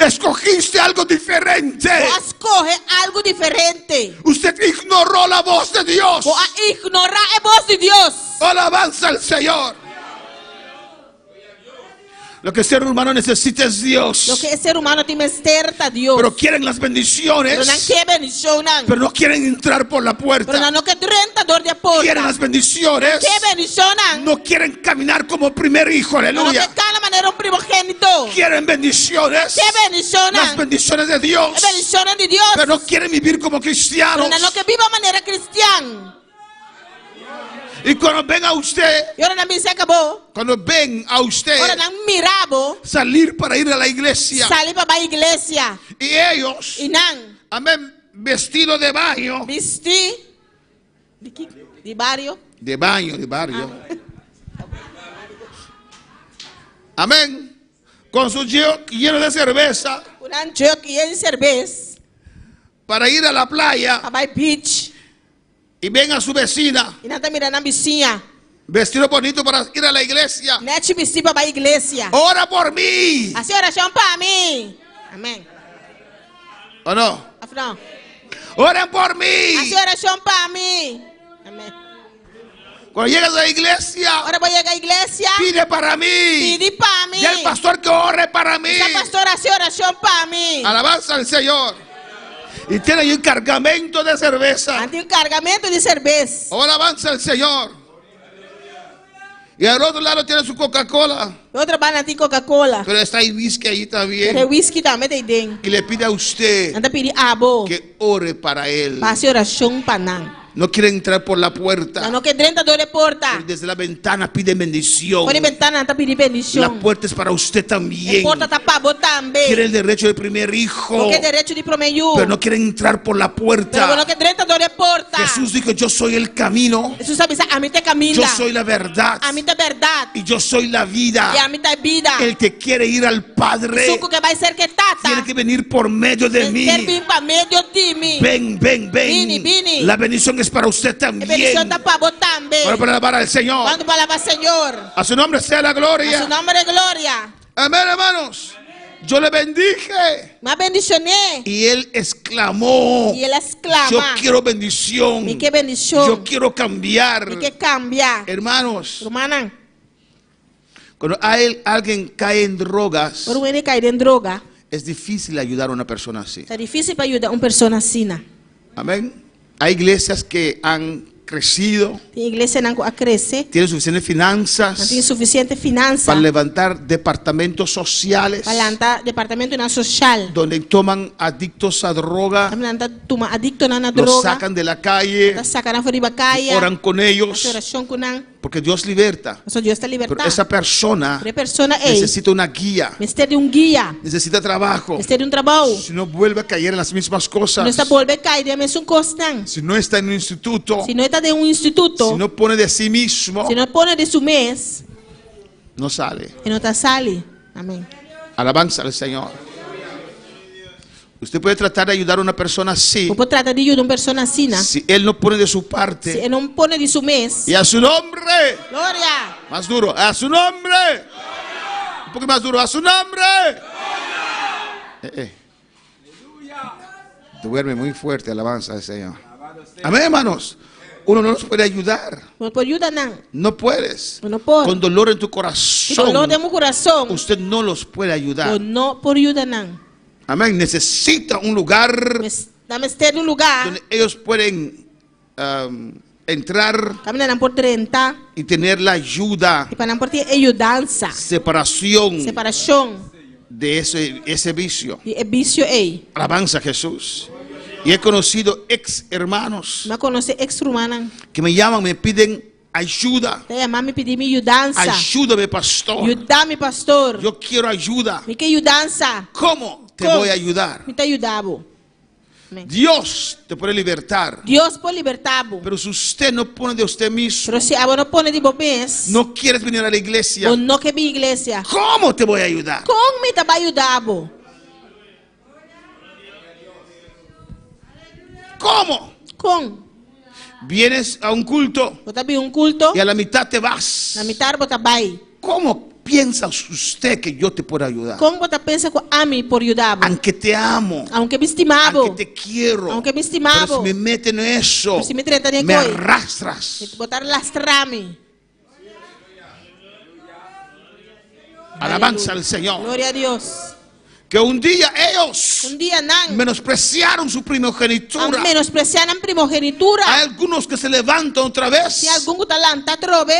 Escogiste algo diferente. O escoge algo diferente. Usted ignoró la voz de Dios. O a ignorar la voz de Dios. Alabanza al Señor. Lo que el ser humano necesita es Dios. Lo que el ser humano tiene certa Dios. Pero quieren las bendiciones, Pero no que bendición. pero no quieren entrar por la Pero puerta. no que rentador de porta. Quieren las bendiciones, Que bendición. no quieren caminar como primer hijo. No que Aleluya. cada manera un primogénito. Quieren bendiciones, Que bendición. las bendiciones de Dios, Bendiciones de Dios. pero no quieren vivir como cristianos. Pero no que viva manera cristiana. Y cuando ven a usted, Y ahora también se acabó. cuando ven a usted Ahora no mirabo. salir para ir a la iglesia, Salí para la iglesia. y ellos, Y nan. amén, vestido de baño, Vestí. De barrio. De baño, de barrio. Amén. Con su jug lleno de cerveza. Un jug lleno de cerveza. Para ir a la playa. A buy beach. Y ven a su vecina. Y nada mira na vizinha. Vestido bonito para ir a la iglesia. Net vestido para a iglesia. Ora por mí. A senhora chama para mim. Amém. ¿O no? Afrão. Oren por mí. A senhora chama para mim. Amém. Cuando llegas a la iglesia, ahora voy a llegar a la iglesia, pide para mí. Pide para mí. Y el pastor que ore para mí. La pastora hace oración para mí. Alabanza al Señor. Y tiene ahí un cargamento de cerveza. Ante un cargamento de cerveza. Oh, alabanza al Señor. Y al otro lado tiene su Coca-Cola. Otro van a ti Coca-Cola. Pero está ahí whisky ahí también. Pero whisky también te den. Y le pide a usted que ore para él. Hace oración para nada. No quiere entrar por la puerta. No quiere entrar por la puerta. Desde la ventana pide bendición. Por la ventana está pidiendo bendición. La puerta es para usted también. La puerta está para vos también. Quiere el derecho del primer hijo. No quiere derecho de primer hijo. Pero no quiere entrar por la puerta. Pero no quiere entrar por la puerta. Jesús dijo, yo soy el camino. Jesús dice, a mí te camina. Yo soy la verdad. A mí te verdad. Y yo soy la vida. Y a mí te vida. El que quiere ir al Padre que va a ser que tata. Tiene que venir por medio de mí. Ven, ven, ven. Vini. La bendición es para usted también. Para alabar al Señor. A su nombre sea la gloria. A su nombre es gloria. Amén, hermanos. Yo le bendije. Me bendicioné. Y él exclamó. Y él exclama. Yo quiero bendición. ¿Y qué bendición? Yo quiero cambiar. ¿Y qué cambia? Hermanos. Hermana. Cuando alguien cae en drogas. Cuando uno cae en droga. Es difícil ayudar a una persona así. Es difícil para ayudar a una persona así. Amén. Hay iglesias que han crecido, tienen suficientes finanzas, para levantar departamentos sociales, donde toman adictos a droga, los sacan de la calle, oran con ellos, porque Dios liberta. Pero esa persona necesita una guía, necesita trabajo. Si no vuelve a caer en las mismas cosas, si no está en un instituto, si no pone de sí mismo, no sale. Amén. Alabanza al Señor. Usted puede tratar de ayudar a una persona así. Si él no pone de su parte. Y a su nombre. Gloria. Más duro. A su nombre. Un poco más duro. A su nombre. Duerme muy fuerte. Alabanza al Señor. Amén, hermanos. Uno no nos puede ayudar. No puedes. Con dolor en tu corazón. Usted no los puede ayudar. Amén. Necesita un lugar donde ellos pueden entrar y tener la ayuda, separación de ese vicio. Alabanza a Jesús. Y he conocido ex hermanos que me llaman, me piden ayuda. Ayúdame, pastor. Yo quiero ayuda. ¿Cómo te voy a ayudar? Dios te puede libertar. Pero si usted no pone de usted mismo, no quieres venir a la iglesia, ¿cómo te voy a ayudar? ¿Cómo? Vienes a un culto y a la mitad te vas. ¿Cómo piensa usted que yo te puedo ayudar? Aunque te amo, aunque te quiero, pero si me meten en eso, me arrastras. Alabanza al Señor. Gloria a Dios. Que un día ellos menospreciaron su primogenitura. Hay algunos que se levantan otra vez.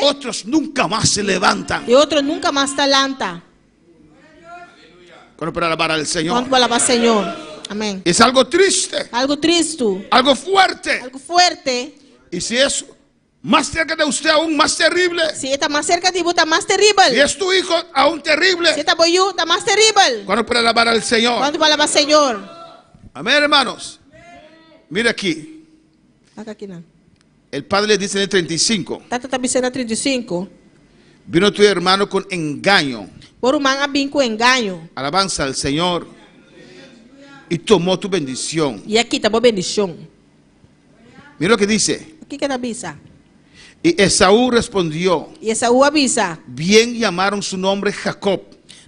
Otros nunca más se levantan. Cuando para alabar al Señor. Amén. Es algo triste. Algo fuerte. Y si es más cerca de usted, aún más terrible. Si está más cerca de ti, está más terrible. Si es tu hijo, aún terrible. Si está boyu, está más terrible. Cuando para alabar al Señor. Señor. Amén, hermanos. Mira aquí. el padre le dice en el 35, Tata tá dizendo 35. vino tu hermano con engaño, Por humano a bem com engaño. alabanza al Señor, y tomó tu bendición. E aqui tá boa bendição. Mira lo que dice. O que que tá avisa? Y Esaú respondió, E Esaú avisa. bien llamaron su nombre Jacob,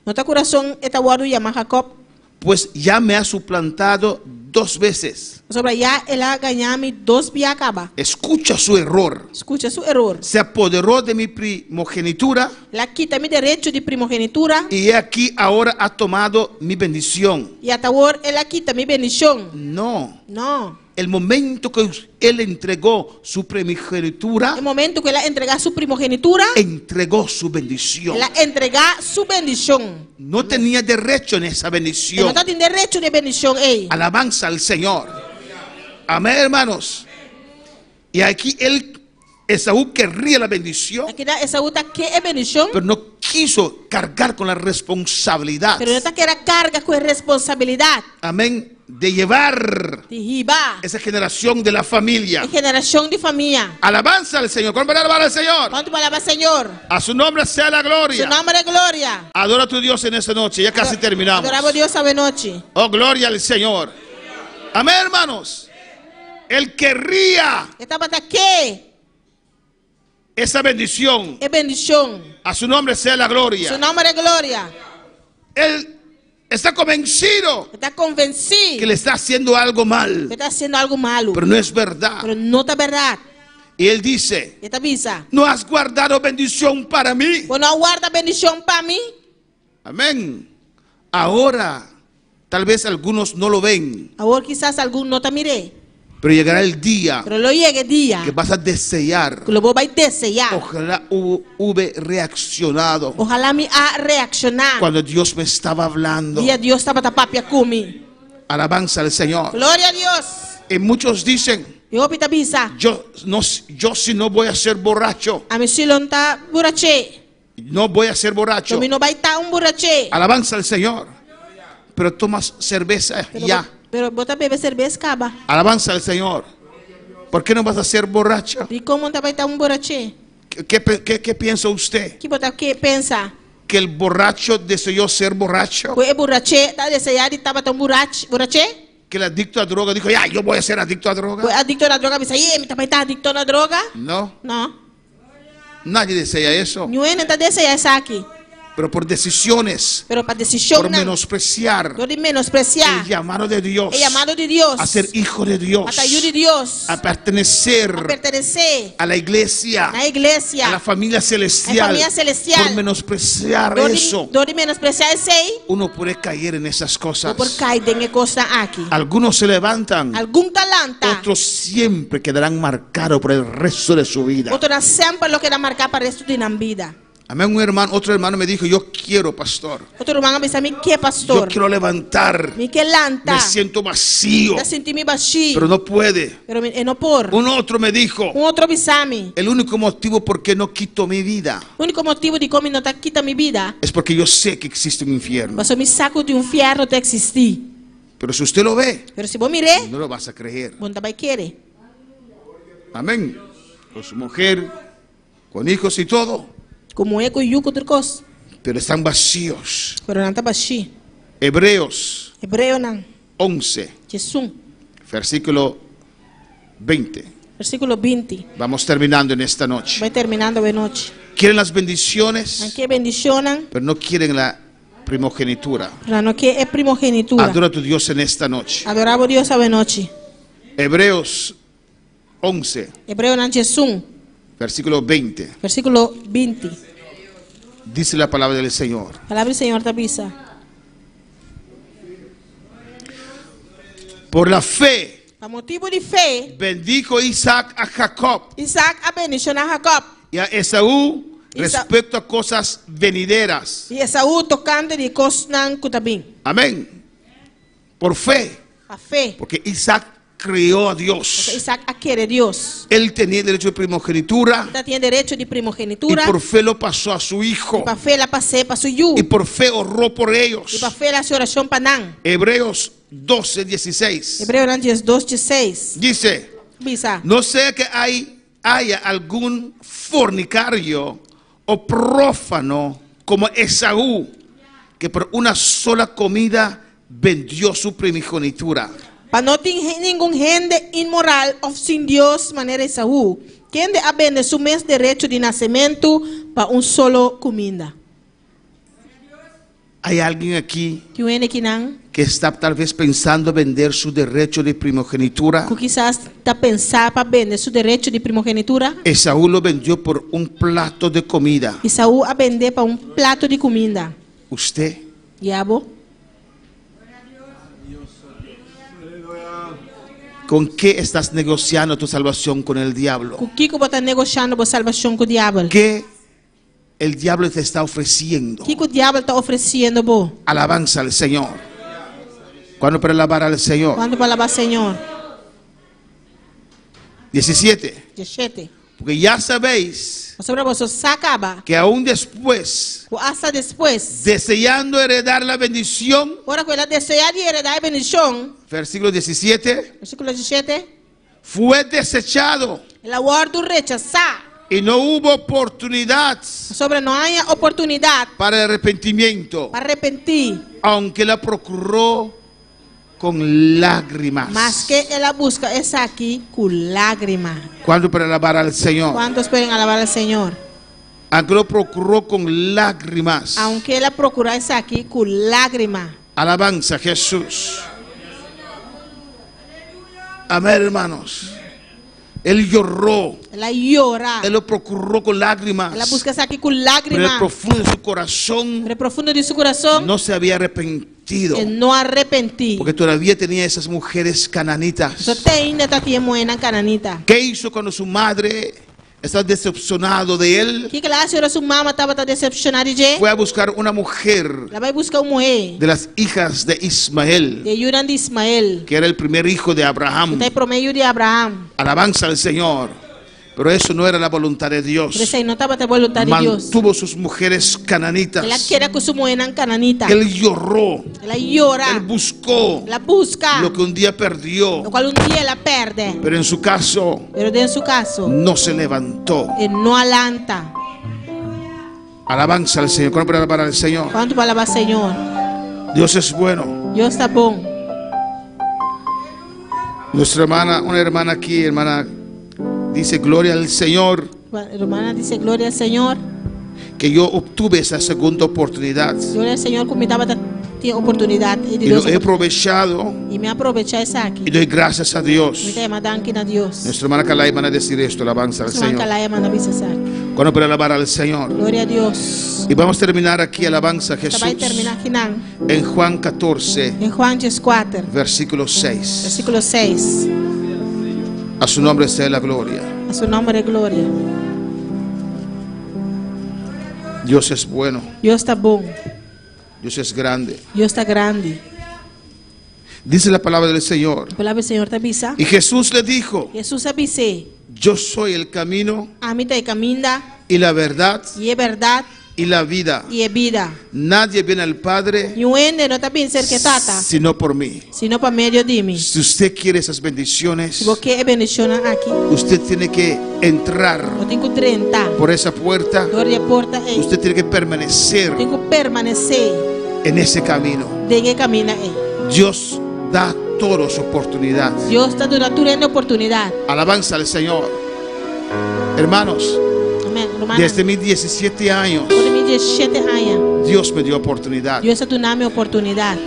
No tá coração eta guardo chama Jacob. pues ya me ha suplantado 2 veces. Sobre já ela ganhar-me 2 via acaba. Escucha su error. Escuta seu erro. Se apoderó de mi primogenitura Ela quita meu direito de primogenitura. y he aquí ahora ha tomado mi bendición. E até agora ela quita minha bendição. No, Não. el momento que él entregó su primogenitura, No momento que ela entregar sua primogenitura, entregó su bendición. ela entregar sua bendição. No tenía derecho en esa Ela bendición. não está tendo direito de bendição, ei. Alabanza al Señor. Amén, hermanos. Y aquí Esaú querría la bendición, Aqui da Esaú tá que é bendição, pero no quiso cargar con la responsabilidad. pero não tá querendo carga com responsabilidade Amén. De llevar de riba. esa generación de la familia. É geração de família. Alabanza al Señor. ¿Cuánto alabar al Señor? Quanto palavra, Senhor? A su nombre sea la Seu gloria. nome é glória. Adora a tu Dios en esta noche. Ya casi terminamos. Adoramos a Deus essa noite. Oh, gloria al Señor. Amén, hermanos. Él querría Estava aqui. esa bendición. É bendição. A su nombre sea la Seu gloria. nome é glória. Él está convencido Está convencido que le está haciendo algo que mal, está haciendo algo malo. pero no es verdad. Pero não está verdade. Y él dice, Ele avisa. ¿no has guardado bendición para mí? Quando não guarda bendição para mim, Amén. Ahora, tal vez algunos no lo ven, agora quizás algum não te mire. pero llegará el día Pero lo llegue dia que vas a desear. que lo vai desejar. Ojalá hube reaccionado Ojalá me a reaccionar. cuando Dios me estaba hablando. Dia Deus estava tapapia comigo. Alabanza al Señor. Glória a Deus. Y muchos dicen, Eu pita bisa. yo si no voy a ser borracho, A mim se não tá burache. no voy a ser borracho. Domi não vai estar burache. Alabanza al Señor. Pero tomas cerveza ya. Pero bota beber cerveja acaba. Alabanza al Señor. ¿Por qué no vas a ser borracho? E como não vai estar burache? ¿Qué piensa usted? Que bota que pensa? ¿Que el borracho deseó ser borracho? O burache tá desejar e tava tão burache. ¿Que el adicto a droga dijo, ya, yo voy a ser adicto a O droga? adicto na droga, bisa, me também tá adicto na droga? No, Não. nadie desea eso. Não é tá desejar isso aqui. Pero por decisiones, Pero para decisão por não. menospreciar Não de menospreciar. el llamado de Dios, É chamado de Deus. a ser hijo de Dios, A taio de Deus. a pertenecer A pertenecer a la iglesia, na igreja. a la familia celestial, familia celestial. por menospreciar eso, Dor de menospreciar isso aí. uno puede caer en esas Ou cosas. por cair de coisa aqui. Algunos se levantan, Algum talanta. otros siempre quedarán marcados por el resto de su vida. Outro sempre lo que dá marcar para o resto de na vida. Amén. Otro hermano me dijo, yo quiero, pastor, Outro irmão me disse, que yo pastor? quiero levantar, Me que lanta. me siento vacío, Já senti me baixi. pero no puede. Pero não por. Un otro me dijo, Outro bisame. el único motivo por qué no quito mi vida O único motivo de como não tá quita minha vida. es porque yo sé que existe un infierno. Mas eu me saco de ferro de existir. Pero si usted lo ve, Pero se vou mirar, no lo vas a creer. bom vai querer. Amén. Con su mujer, con hijos y todo, Como é com o outra coisa. pero están vacíos. Pero não tá baixi. Hebreos Hebreu não. 11, Jesus. versículo 20. Versículo 20. Vamos terminando en esta noche. Vai terminando a noite. Quieren las bendiciones, Aqui bendicionam. pero no quieren la primogenitura. Não que é primogenitura. Adora a tu Dios en esta noche. Adorava a Deus a noite. Hebreos 11, Hebreu não Jesus. versículo 20. Versículo 20. Dice la palabra del Señor. Palavra do Senhor tá bisa. Por la fe, A motivo de fé, bendijo Isaac a Jacob Isaac abençoou a Jacob. y a Esaú respecto a cosas venideras. E Esaú tocando de coisas não cutabim. Amén. Por fe, A fé. porque Isaac creyó a Porque Dios. Isaac adquire Deus. Él tenía derecho de primogenitura Ele tinha direito de y primogenitura. por fe lo pasó a su hijo. Para fé ela passei para seu yu. Y por fe ahorró por E ellos. para fé ela se oração para não. Hebreos 12, 16. Hebreu antes 2:16. Dice, Bisa. no sé que hay haya algún fornicario o prófano como Esaú, que por una sola comida vendió su primogenitura. Para no tener ningún gente inmoral o sin Dios, manera Esaú, quien de vender su mes derecho de nacimiento para un solo comida. Hay alguien aquí Que viene aquí nan, que está tal vez pensando vender su derecho de primogenitura. que quizás está pensando para vender su derecho de primogenitura. Esaú lo vendió por un plato de comida. Esaú a vender para un plato de comida. Usted, Diabo, ¿con qué estás negociando tu salvación con el diablo? o que você está negociando por salvação com o diabo? ¿Qué el diablo te está ofreciendo? O que o diabo está oferecendo, bo? Alabanza al Señor. ¿Cuándo para alabar al Señor? Quando para alabar Senhor? 17. 17. Porque ya sabéis Sobre você se acaba. que aún después, O hasta depois. deseando heredar la bendición, Ora que ela deseja de heredar a bendição. versículo 17, Versículo 17. fue desechado Ela guarda rechazar. y no hubo oportunidad Sobre não há oportunidade para arrepentimiento, para arrepentir. aunque la procuró con lágrimas. Mas que ela busca essa aqui com lágrima. ¿Cuándo para alabar al Señor? Quantos podem alabar ao Senhor? Aunque lo procuró con lágrimas. Aunque ela procura essa aqui com lágrima. Alabanza a Jesús. Amén, hermanos. Él lloró. Ela llora. Él lo procuró con lágrimas. Ela busca essa aqui com Pero en el lágrima. profundo de su corazón Pero profundo de seu coração. no se había arrepentido. Ele não arrepentir. Porque todavía tenía esas mujeres cananitas. Só tem ainda tá tinha moeda cananita. ¿Qué hizo cuando su madre estaba decepcionado de él? O que ela acha? Sua mama estava decepcionada de. Fue a buscar una mujer Ela vai buscar moeda de las hijas de Ismael, de Yuran de Ismael. que era el primer hijo de Abraham. Está por meio de Abraham. Alabanza al Señor. Pero eso no era la voluntad de Dios. Por isso aí não estava a vontade de Deus. Mantuvo sus mujeres cananitas. Ela queria com sua moeda cananita. Él lloró. Ela llora. Él buscó Ela busca. lo que un día perdió. Lo qual dia ela perde. Pero en su caso Pero dentro seu caso, no se levantó. ele não alanta. Alabanza al Señor. ¿Cuándo para alabar al Señor? Quanto para alabar Senhor? Dios es bueno. Deus está bom. Nuestra hermana, una hermana aquí, hermana, dice gloria al Señor, A irmã disse glória ao Senhor. que yo obtuve esa segunda oportunidad Glória ao Senhor como estava tinha oportunidade de y lo Deus he aprovechado e me aproveitar essa aqui. y doy gracias a Dios. Me tem danke na Deus. Nuestra hermana Calay van a decir esto, alabanza al Semana Señor. calaya manda bisasar. Cuando para alabar al Señor. Glória a Deus. Y vamos a terminar aquí, alabanza a Jesús, Vai terminar aqui não. en Juan 14, Em Juan 4, versículo 6. versículo 6. A su nombre sea la gloria. A seu nome é glória. Dios es bueno, Deus está bom. Dios es grande. Deus está grande. Dice la palabra del Señor. A palavra do Senhor está avisa. Y Jesús le dijo, Jesus avise. yo soy el camino A mim está caminho y la verdad e é verdade y la vida. e é vida. Nadie viene al Padre E o ende não está bem ser que tata, sino por mí. sino para meio de mim. Si usted quiere esas bendiciones, Se você é bendicionado aqui, usted tiene que entrar eu tenho que entrar. por esa puerta. Glória a porta é. Usted tiene que permanecer Tenho que permanecer en ese camino. de caminho é. Dios da todos oportunidad. Deus está dando oportunidade. Alabanza al Señor. Hermanos, Amém. desde mis 17 años, Quando me 17 anos, Dios me dio oportunidad. Deus está dando oportunidade.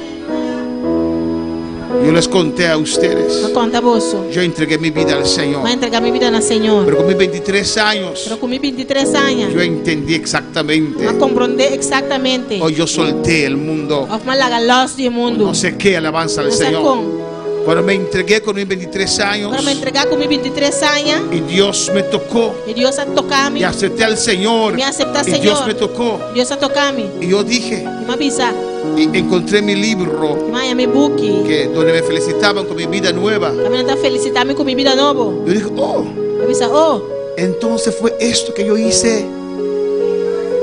Yo les conté a Não ustedes, conta vosso. yo entregué mi vida al Señor. Vai entregar minha vida no Senhor. Pero con mis 23 años, Pero com meus 23 anos, yo entendí exactamente. eu compreendi exatamente. Hoy yo solté el mundo. Of my lagalos do mundo. No sé qué, alabanza al Não sei Señor. como. Cuando me entregué con mis 23 años Para me entregar com meus 23 anos, y Dios me tocó e Deus a tocar-me. y acepté al Señor Me acepta, y Dios Señor. me tocó Deus a tocar-me. y yo dije E me avisa. y encontré mi libro Mãe, me book. que donde me felicitaban con mi vida nueva. Também está felicitar-me com minha vida nova. Yo dije, oh, Me avisa, oh, entonces fue esto que yo hice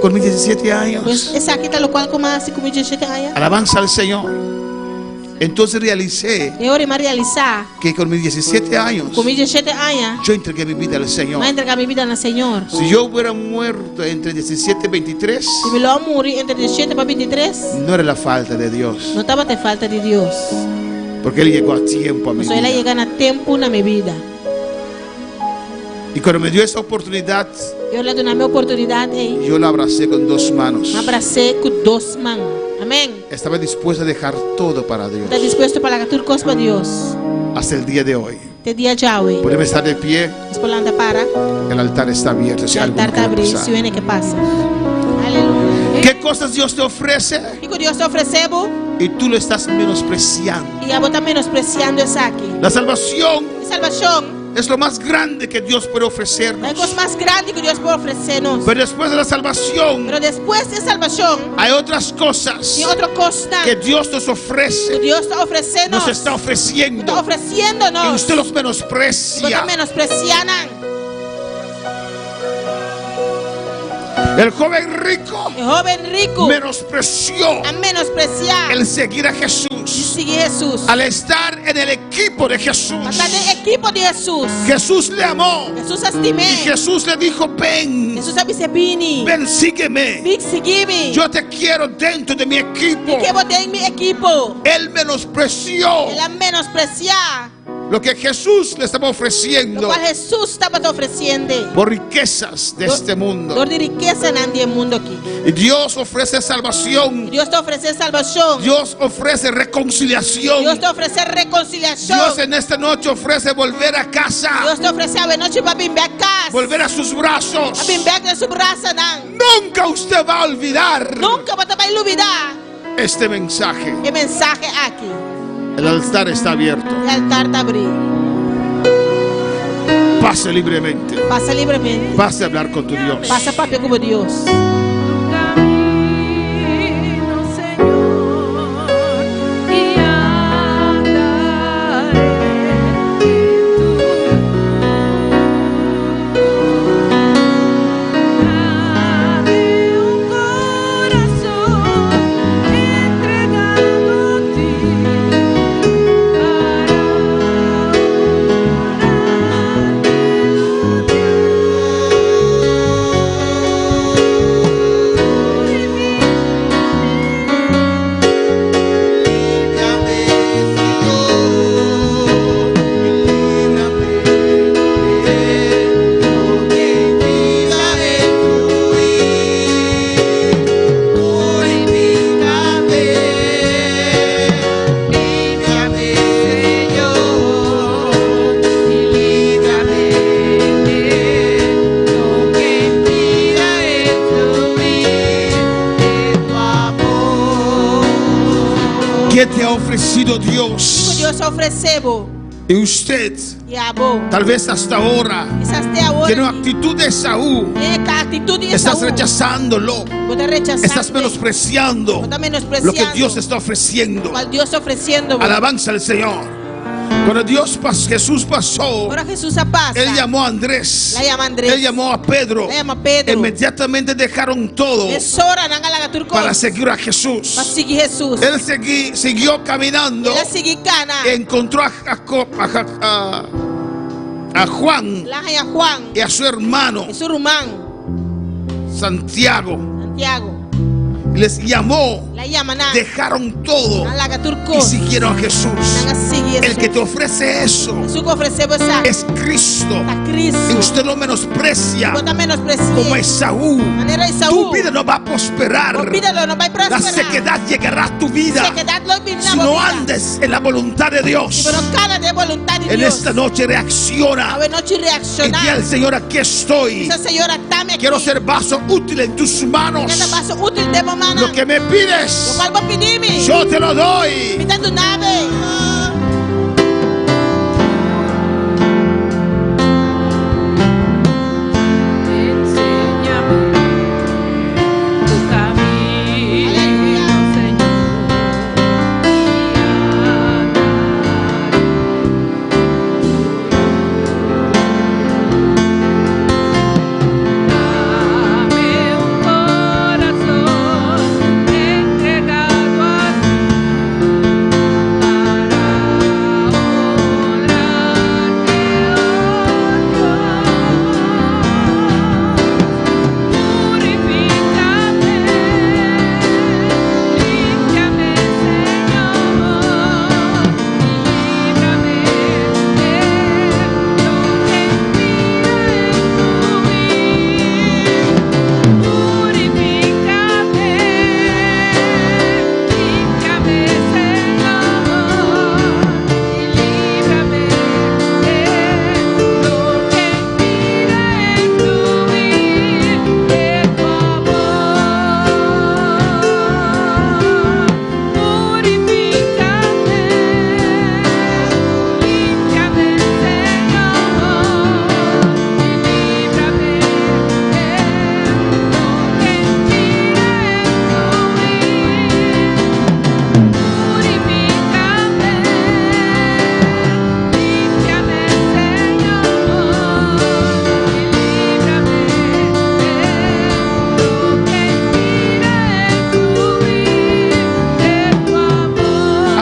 con mis 17 pues años. essa aqui está o qual como assim com meus 17 anos. Alabanza al Señor. Entonces realicé Eu ori ma realizar. que con mis 17 años Com 17 anos, yo entregué mi vida al Señor. vai entregar minha vida no Senhor. Si yo hubiera muerto entre 17 y 23, Se me lo morrer entre 17 para 23, no era la falta de Dios, não estava te falta de Deus. porque Él llegó a tiempo a mi Mas ela vida. chega a tempo na minha vida. Y cuando me dio esa oportunidad, Eu lhe dou a minha oportunidade aí. yo la abracé con 2 manos. Me abracei com 2 mãos. Amém. Estaba dispuesta a dejar todo para Dios. Está disposto para pagar tudo coisa para Deus. Hasta el día de hoy. Te dia já, ué. Podemos estar de pie, Espolanta para. el altar está abierto. Si O alguno altar está quiere abrindo. pasar. Se viene que passa. Aleluia. ¿Qué cosas Dios te ofrece? E que Deus te ofereceu Y tú lo estás menospreciando. e a botar menospreciando isso aqui. La salvación E salvação es lo más grande que Dios puede é a ofrecernos. coisa mais grande que Deus pode oferecer-nos. Pero después de la salvación Mas depois de salvação, hay otras cosas tem outra coisa que Dios nos que ofrece, Deus está oferecendo. nos está Está ofreciendo, y oferecendo-nos. usted los Você menosprecia. menospreciando. El joven rico O jovem rico menospreció a menospreciar el seguir a de Jesús. seguir Jesus. Al estar en el equipo de Jesús, Mas está no equipo de Jesus. Jesús le amó Jesus y estimé. Jesús le dijo: ven, Jesus disse, Bini, ven, sígueme. Big seguime. Yo te quiero dentro de mi equipo. Que botei em meu equipo. Él menospreció Ela menospreciar lo que Jesús le estaba o ofreciendo qual Jesus estava te oferecendo. por riquezas de este mundo. Dor de riqueza neste mundo aqui. Y Dios ofrece salvación. Deus te oferece salvação. Dios ofrece reconciliación. Deus te oferece reconciliação. Dios en esta noche ofrece volver a casa, Deus te oferece a noite para vir a casa. volver a sus brazos. A vir de seu braço, não. Nunca usted va a olvidar Nunca você vai olvidar este mensaje. que mensagem aqui. El altar está abierto. O altar está abrindo. Pase libremente. Passa livremente. Pase a hablar con tu Dios. Passa papel como Deus. ¿Qué te ha ofrecido Que Dios? Deus te ofereceu. Y usted, E a boa. tal vez hasta ahora, Isso até agora. tiene una actitud de Saúl. Tem a atitude de Estás Saúl. rechazándolo. Você rechazando. Estás menospreciando Você lo menospreciando. que Dios está ofreciendo. Qual Deus está oferecendo. Alabanza al Señor. Cuando Jesús pasó, Ahora Jesús passa. Él llamó a Andrés. La llama Andrés. Él llamó a Pedro. La llama Pedro. Inmediatamente dejaron todo Tesora na galaga turco. para seguir a Jesús. Para seguir Jesus. Él siguió caminando. Ela seguir cana. Encontró a Juan Lá a Juan. y a su hermano E seu irmão. Santiago. Santiago. Les llamó, La llama na. dejaron todo Na laga turco. y siguieron a Jesús. Nanga seguir El que te ofrece eso Jesus que ofereceu essa. es Cristo. A Cristo. Y usted lo menosprecia Você menosprecia. como Esaú. Maneira de Tu Saúl. vida no va a prosperar. Olvídalo, não vai La prosperar. sequedad llegará a tu vida Sequedad lo vive si na no vida. andes en la voluntad de Dios. Pero cada de vontade de En Deus. esta noche reacciona A noite y reaccionar. di al Señor: aquí estoy. Essa senhora está-me aqui. Quiero ser vaso útil en tus manos. Cada passo útil de mamana. Lo que me O pides, qual vou pedir-me. yo te lo doy. Me dando nave. Entregado a ti.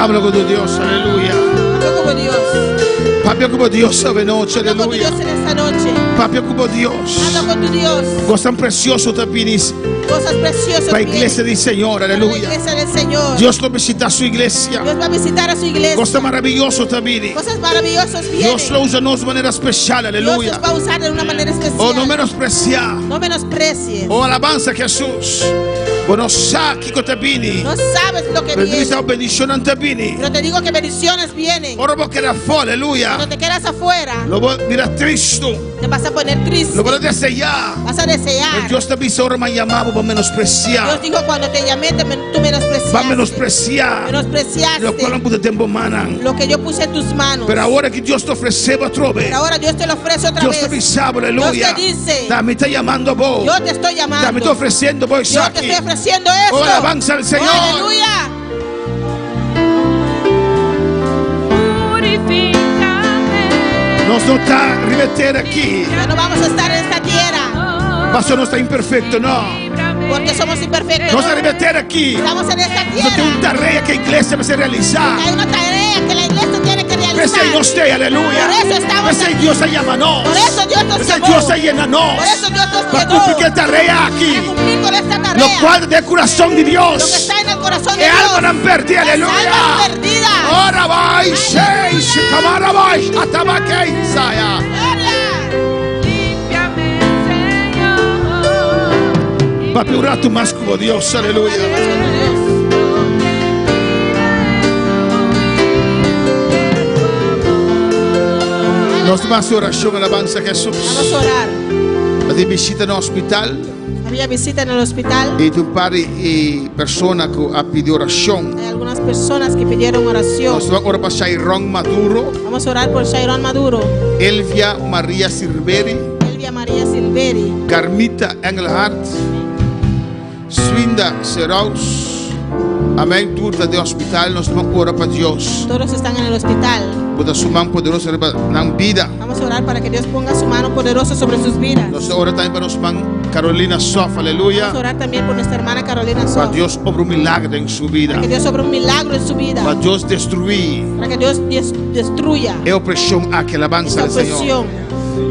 Habla con tu Dios, aleluya. Habla como Dios. Papi, como Dios sabe noche, Habla con tu aleluya. Dios en esta noche. Papi, como Dios. Habla con tu Dios. Cosas preciosas te pides Cosas preciosas. para la iglesia del Señor, para la aleluya. iglesia del Señor. Dios lo visita a su iglesia. Dios va a visitar a su iglesia. Cosas maravillosas te pides. Cosas maravillosas vienen. Dios lo usa de manera especial, Dios aleluya. los va a usar de una manera especial. Oh, no menospreciar. No menosprecies. Oh, alabanza a Jesús. Bueno, sa que te viene. No sabes lo que viene. Bendice bendición ante viene. Pero te digo que bendiciones vienen. Ahora vos quedas fuera, aleluya. Cuando te quedas afuera, Lo voy a mirar triste. te vas a poner triste. Lo voy a desear. Vas a desear. Dios te avisó, ahora me llamaba para menospreciar. Dios dijo cuando te llamé, tú menospreciaste. Va a menospreciar. Menospreciaste Lo cual no tiempo manan. lo que yo puse en tus manos. Pero ahora que Dios te ofrece otra vez. Pero ahora Dios te lo ofrece otra Dios vez. te avisaba, aleluya. Dios te dice, Dame está llamando a vos. yo te estoy llamando. Dame está ofreciendo vos, Yo te aquí. estoy ofreciendo esto. Oh, alabanza al Señor. Oh, aleluya. Nos no está rimeter aquí. Ya no vamos a estar en esta tierra Paso no está imperfecto, no. porque somos imperfectos. Nos a rimeter aquí. Estamos en esta No tierra. tiene una tarea que la iglesia va a realizar. Hay una tarea que la iglesia tiene que realizar. Ese Dios te, aleluya. Por eso estamos Ese aquí. Dios se llama no. Por eso Dios nos Ese llamó. Dios se llena no. Por eso Dios nos Para llenó. cumplir esta tarea aquí. Para cumplir con esta tarea. Lo cual del corazón de Lo que Dios. está en el corazón de Que Dios. alma no han perdido, Las aleluya. almas perdidas. Ahora vai, seis, camara vai, atabaque, Isaya. Papi, orar tú más como Dios, aleluya. Nos más oración, alabanza a Jesús. Vamos a orar. Pati visita no hospital Había visita en el hospital. y tu padre y persona que ha pedido oración. Hay algunas personas que pidieron oración. Nos va a orar para Shairón Maduro, Vamos a orar por Shairón Maduro, Elvia María Silveri, Elvia María Silveri, Carmita Engelhardt, Swinda Seraus. Amén. Turta de hospital, nos vamos a orar para Dios. todos están en el hospital. Puta su mano poderosa en la vida. Vamos a orar para que Dios ponga su mano poderosa sobre sus vidas. Nos ora también para nuestra hermana Carolina Sof, aleluya. Vamos a orar también por nuestra hermana Carolina Para Sof. Dios obra un milagro en su vida. Para que Dios obra un milagro en su vida. Para Dios destruir Para que Dios destruya la opresión a que alabanza esta al Señor. opresión.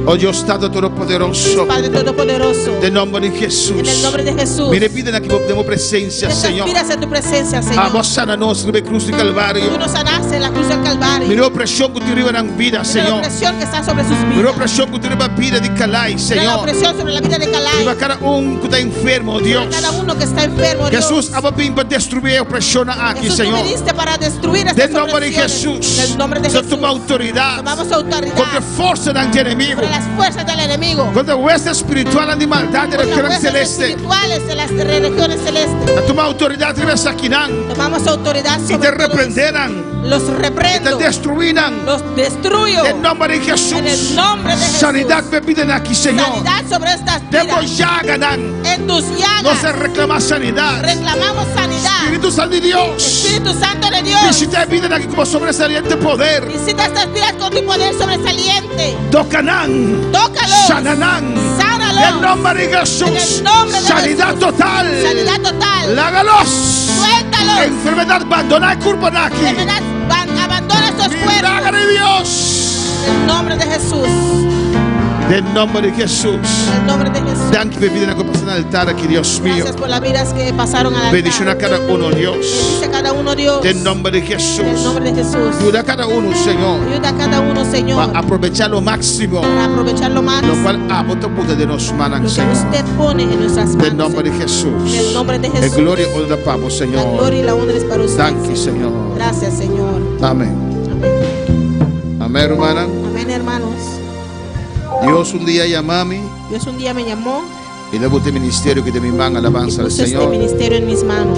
Oh Dios Todopoderoso, Padre Todopoderoso, de nombre de Jesús. en el nombre de Jesús, Mire, piden aquí tenemos presencia, te Señor. aspiras en tu presencia, A Señor. vos sananos de cruz de Tú Calvario. nos sanaste en la cruz del Calvario. Mire, opresión que te arriba en vida, Mira la Señor. opresión que está sobre sus Mire, vidas. opresión que te arriba vida de Calai, Mira la Señor. opresión sobre la vida de Calai. Viva cada uno que está enfermo, Dios. Cada uno que está enfermo, Dios. Jesús, a vos para destruir la opresión aquí, Jesús, tú Señor. viniste para destruir estas Del nombre de opresiones. Jesús. Del nombre de Se Jesús. toma autoridad Tomamos autoridad contra fuerza del enemigo. sobre las fuerzas del enemigo. Contra huesta espiritual de maldad de la Contra región fuerzas celeste. espirituales de las regiones celestes. Toma autoridad de Saquinán. Tomamos autoridad Y te sobre todo eso. reprenderán. Los Y te reprendo. destruirán. Los destruyo. En nombre de Jesús. En el nombre de Jesús. Sanidad me piden aquí, Señor. Sanidad sobre estas Te vidas. voy ya ganar. En tus No llagas. se reclama sanidad. Reclamamos sanidad. Espíritu Santo de Dios. Espíritu Santo de Dios. Visita piden aquí como sobresaliente poder. Visita estas vidas con tu poder sobresaliente. Tocanán. Tócalos. Sananán. Sánalos. En nombre de Jesús. En el nombre de Sanidad Jesús. total. Sanidad total. Lágalos. Suéltalos. Enfermedad abandona Kurbanaki. Enfermedad, abandona estos Milagro cuerpos. de Dios. En el nombre de Jesús. En nombre de Jesús. En el nombre de Jesús. Danke für wieder eine en el altar aquí, Dios mío. Gracias por las vidas que pasaron al Bendición a altar. cada uno, Dios. Bendice a cada uno, Dios. En nombre de En el Jesús. nombre de Jesús. Ayuda a cada uno, Señor. Ayuda a cada uno, Señor, Para aprovechar lo máximo. para aprovechar lo más Lo cual amo te puede de nos manan, lo que Señor. usted pone en nuestras En manos. nombre de Señor. Jesús. En el nombre de En Jesús. gloria y honra pavo, La Señor. gloria y la honra es para usted. Danke, Señor. Gracias, Señor. Amén. Amén. Amén, hermana. Amén, hermanos. Dios un día llamó a mí Dios un día me llamó y le puse ministerio que de mi mano y alabanza al puso este Señor. ministerio en mis manos.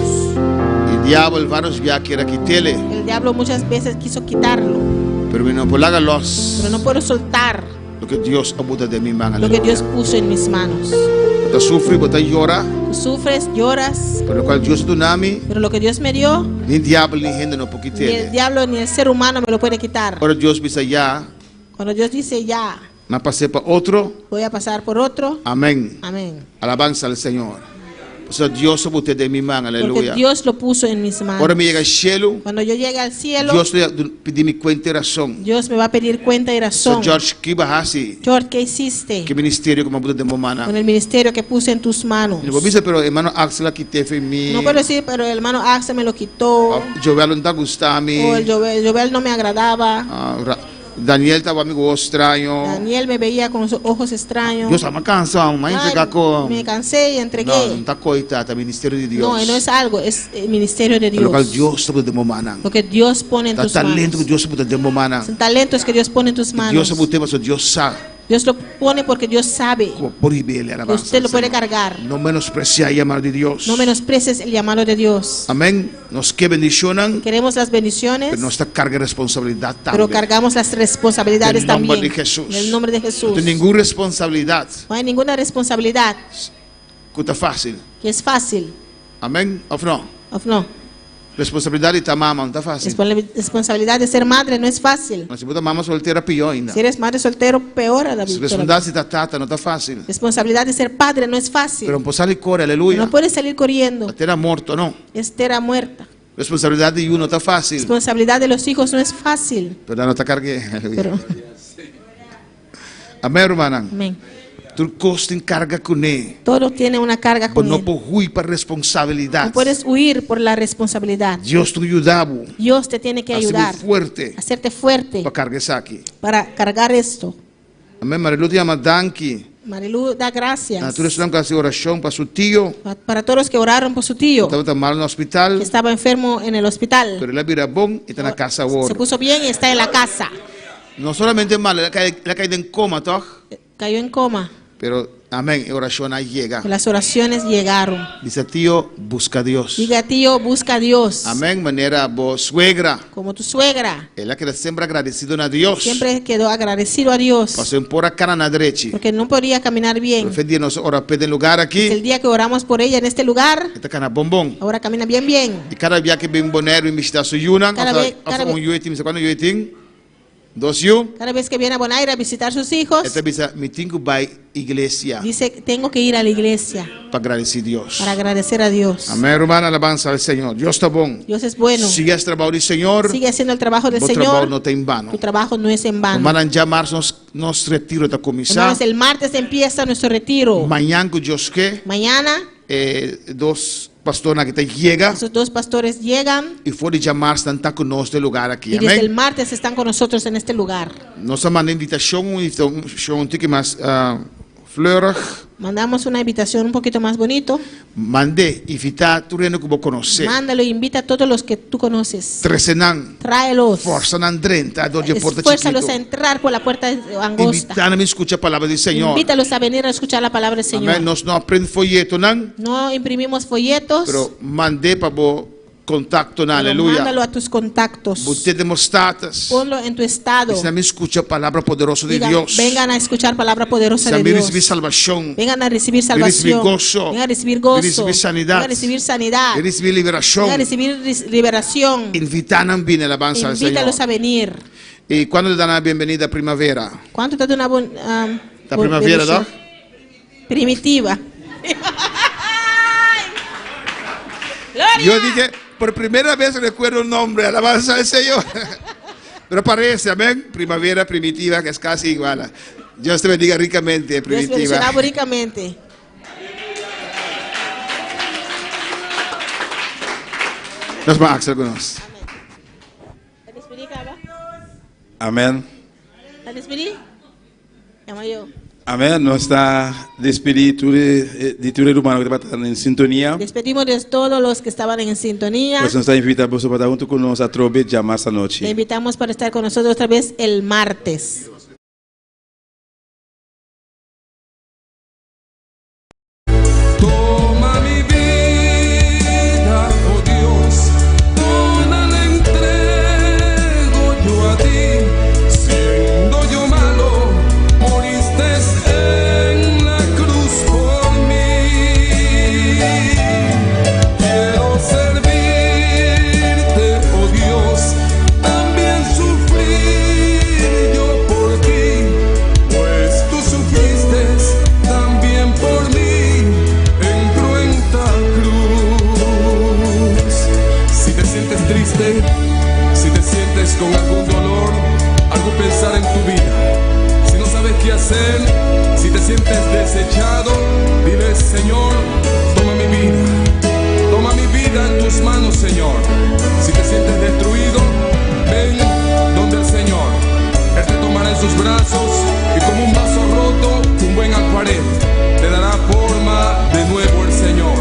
Y diablo varios ya quiera quitarle, El diablo muchas veces quiso quitarlo, pero no por los pero no puedo soltar lo que Dios ha puesto de mi mano. lo que Dios puso en mis manos. Te sufre, te llora, Tú sufres, lloras, por lo cual Dios tu nami, pero lo que Dios me dio, ni diablo ni gente no puede ni el quitarle. diablo ni el ser humano me lo puede quitar. Ahora Dios dice ya, Cuando Dios dice ya, me pasé para otro. voy a pasar por otro. Amén. Amén. Alabanza al Señor. So Dios se puso de mi mano, Porque aleluya. Dios lo puso en mis manos. Ahora me llega al cielo, Cuando yo llegue al cielo, Dios le pide mi cuenta y razón. Dios me va a pedir cuenta y So razón. George, ¿qué bajaste? George, ¿qué hiciste ¿Qué ministerio como puto de momana? con el ministerio que puse en tus manos? Y no puedo decir, pero hermano Axel aquí te fue mi. No puedo decir, pero el hermano Axel me lo quitó. Jovel no te gustaba a mí. O el Jovel no me agradaba. Daniel estaba amigo extraño. Daniel me veía con los ojos extraños. Yo estaba cansado, Ay, me cansé y entregué. No, no está coitata, el ministerio de Dios. No, no es algo, es el ministerio de Lo cual Dios. Dios se puede de momana. Lo que Dios pone en tus Talento que manos. Dios se puede de momana. Son talentos que Dios pone en tus Dios se manos. puede, Dios sabe. Dios lo pone porque Dios sabe Por ibele, que alabanza usted lo al puede Señor. cargar. No menospreciar el llamado de Dios. No menosprecies el llamado de Dios. Amén. Nos que bendicionan, Queremos las bendiciones, pero nuestra carga de responsabilidad pero también. cargamos las responsabilidades En el nombre también. de Jesús. En el nombre de Jesús. No hay ninguna responsabilidad No hay ninguna responsabilidad que está fácil. que es fácil. Amén. ¿O no? ¿O no? Responsabilidad de estar mamá no está fácil. Responsabilidad de ser madre no es fácil. No, si puta mamá soltera pior ainda. Si eres madre soltero, peor a la vida. Responsabilidad de estar tata no está fácil. Responsabilidad de ser padre no es fácil. Pero por salir corre, aleluya. No puedes salir corriendo. Era muerto, no. Estera muerta. Responsabilidad de uno está fácil. Responsabilidad de los hijos no es fácil. Pero no está cargue. Aleluya. Pero, Amén, hermana. amén. Tu costa encarga con él. Todo tiene una carga Pero con no él. por huir para responsabilidad. No puedes huir por la responsabilidad. Dios te ayudaba Dios te tiene que a ser ayudar, fuerte a hacerte fuerte para cargar eso aquí. para cargar esto. Amén. Marilu te llama Danki. Marilu da gracias Tú eres que hace oración para su tío. para todos los que oraron por su tío, Estaba tan mal en el hospital. que estaba enfermo en el hospital. Pero él era bon y está en la casa Se ahora. puso bien y está en la casa. No solamente mal, él ha caído en coma, ¿toch? Cayó en coma. Pero, amén, oración ahí llega. Las oraciones llegaron. Dice, tío, busca a Dios. Diga, tío, busca a Dios. Amén, manera vos suegra. Como tu suegra. Él ha quedado siempre agradecido a Dios. Siempre quedó agradecido a Dios. Pasó por acá en la derecha. Porque no podía caminar bien. Fue día nos ora pede lugar El aquí. día que oramos por ella en este lugar, Está cana bombón. ahora camina bien, bien. Y cada día que ven bonero y me está su yunan. Cada vez- Un yuetin, ¿me cuándo yutin? Dos yu. Cada vez que viene a Bonaire a visitar a sus hijos, Esta visa, me tengo by iglesia. dice, tengo que ir a la iglesia Para agradecer a Dios. para agradecer a Dios. Amén, hermana, alabanza al Señor. Dios está bon. Dios es bueno. Sigue este trabajo del Señor. Sigue haciendo el trabajo del Tu trabajo Señor. no está en vano. Tu trabajo no es en vano. Hermana, ya marzo nos retiro de comisión. Hermanos, el martes empieza nuestro retiro. Mañana, Dios que Mañana, dos pastores que te llegan esos dos pastores llegan y fueron llamar están con nosotros de lugar aquí. y desde el Amén. martes están con nosotros en este lugar. Nos manda invitación un tique más fleurig. Mandamos una invitación un poquito más bonito. Mandé invitar tu reino que vos conoces. Mándalo e invita a todos los que tú conoces. Tresenan, Tráelos. forzanan 30, donde porta Esfuérzalos a chiquito. entrar por la puerta angosta. Invitan a escuchar palabra del Señor. Invítalos a venir a escuchar la palabra del Señor. Amén. Nos no aprende folleto, nan, No imprimimos folletos, pero mandé para vos contacto, pero aleluya. mándalo a tus contactos. Usted demostratas. Ponlo en tu estado. Si me escucha palabra poderosa de Digan, Dios. vengan a escuchar palabra poderosa Si de me Dios. recibir salvación. Vengan a recibir Vengan a recibir salvación. gozo. Vengan a recibir gozo. Vengan a recibir sanidad. Vengan a recibir sanidad. Vengan a recibir liberación. Vengan a recibir liberación. Invitan bien alabanza al Señor. Invítalos a venir. ¿Y cuándo le dan la bienvenida a primavera? ¿Cuánto te da una La primavera, ¿no? primitiva? ¡Gloria! Yo dije, por primera vez recuerdo un nombre, alabanza al Señor. Pero parece, amén, primavera primitiva, que es casi igual. Dios te bendiga ricamente, Dios primitiva. bendicionaba ricamente. Nos va a hacer algunos. Amén. ¿La despedí? Llamo yo. Amén. Nós está despedido de todo el humano que está en sintonía. Despedimos de todos los que estaban en sintonía. Nós está invitando para estar junto con nosotros a trobe ya más Le anoche. invitamos para estar con nosotros otra vez el martes. Toma mi vida, oh Dios, toda la entrego yo a ti. Siendo yo malo, moriste en la cruz por mí. Quiero servirte, oh Dios, también sufrir yo por con algún dolor, algún pensar en tu vida, si no sabes qué hacer, si te sientes desechado, dile: Señor, toma mi vida en tus manos, Señor. Si te sientes destruido, ven donde el Señor. Él te tomará en sus brazos y como un vaso roto, un buen alfarero, te dará forma de nuevo el Señor.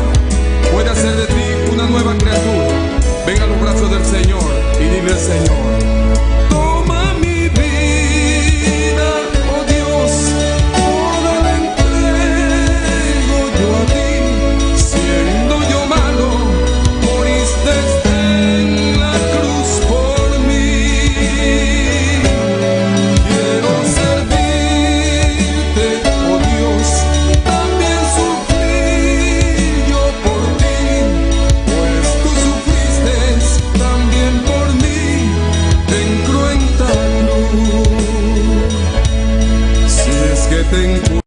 Puede hacer de ti una nueva criatura. Ven a los brazos del Señor y dile al Señor: toma mi vida, oh Dios, toda la entrego yo a ti. Siendo yo malo, moriste en la cruz por mí. Quiero servirte, oh Dios, también sufrí yo por ti, pues tú sufriste también por mí en cruenta cruz. Si es que te encuentro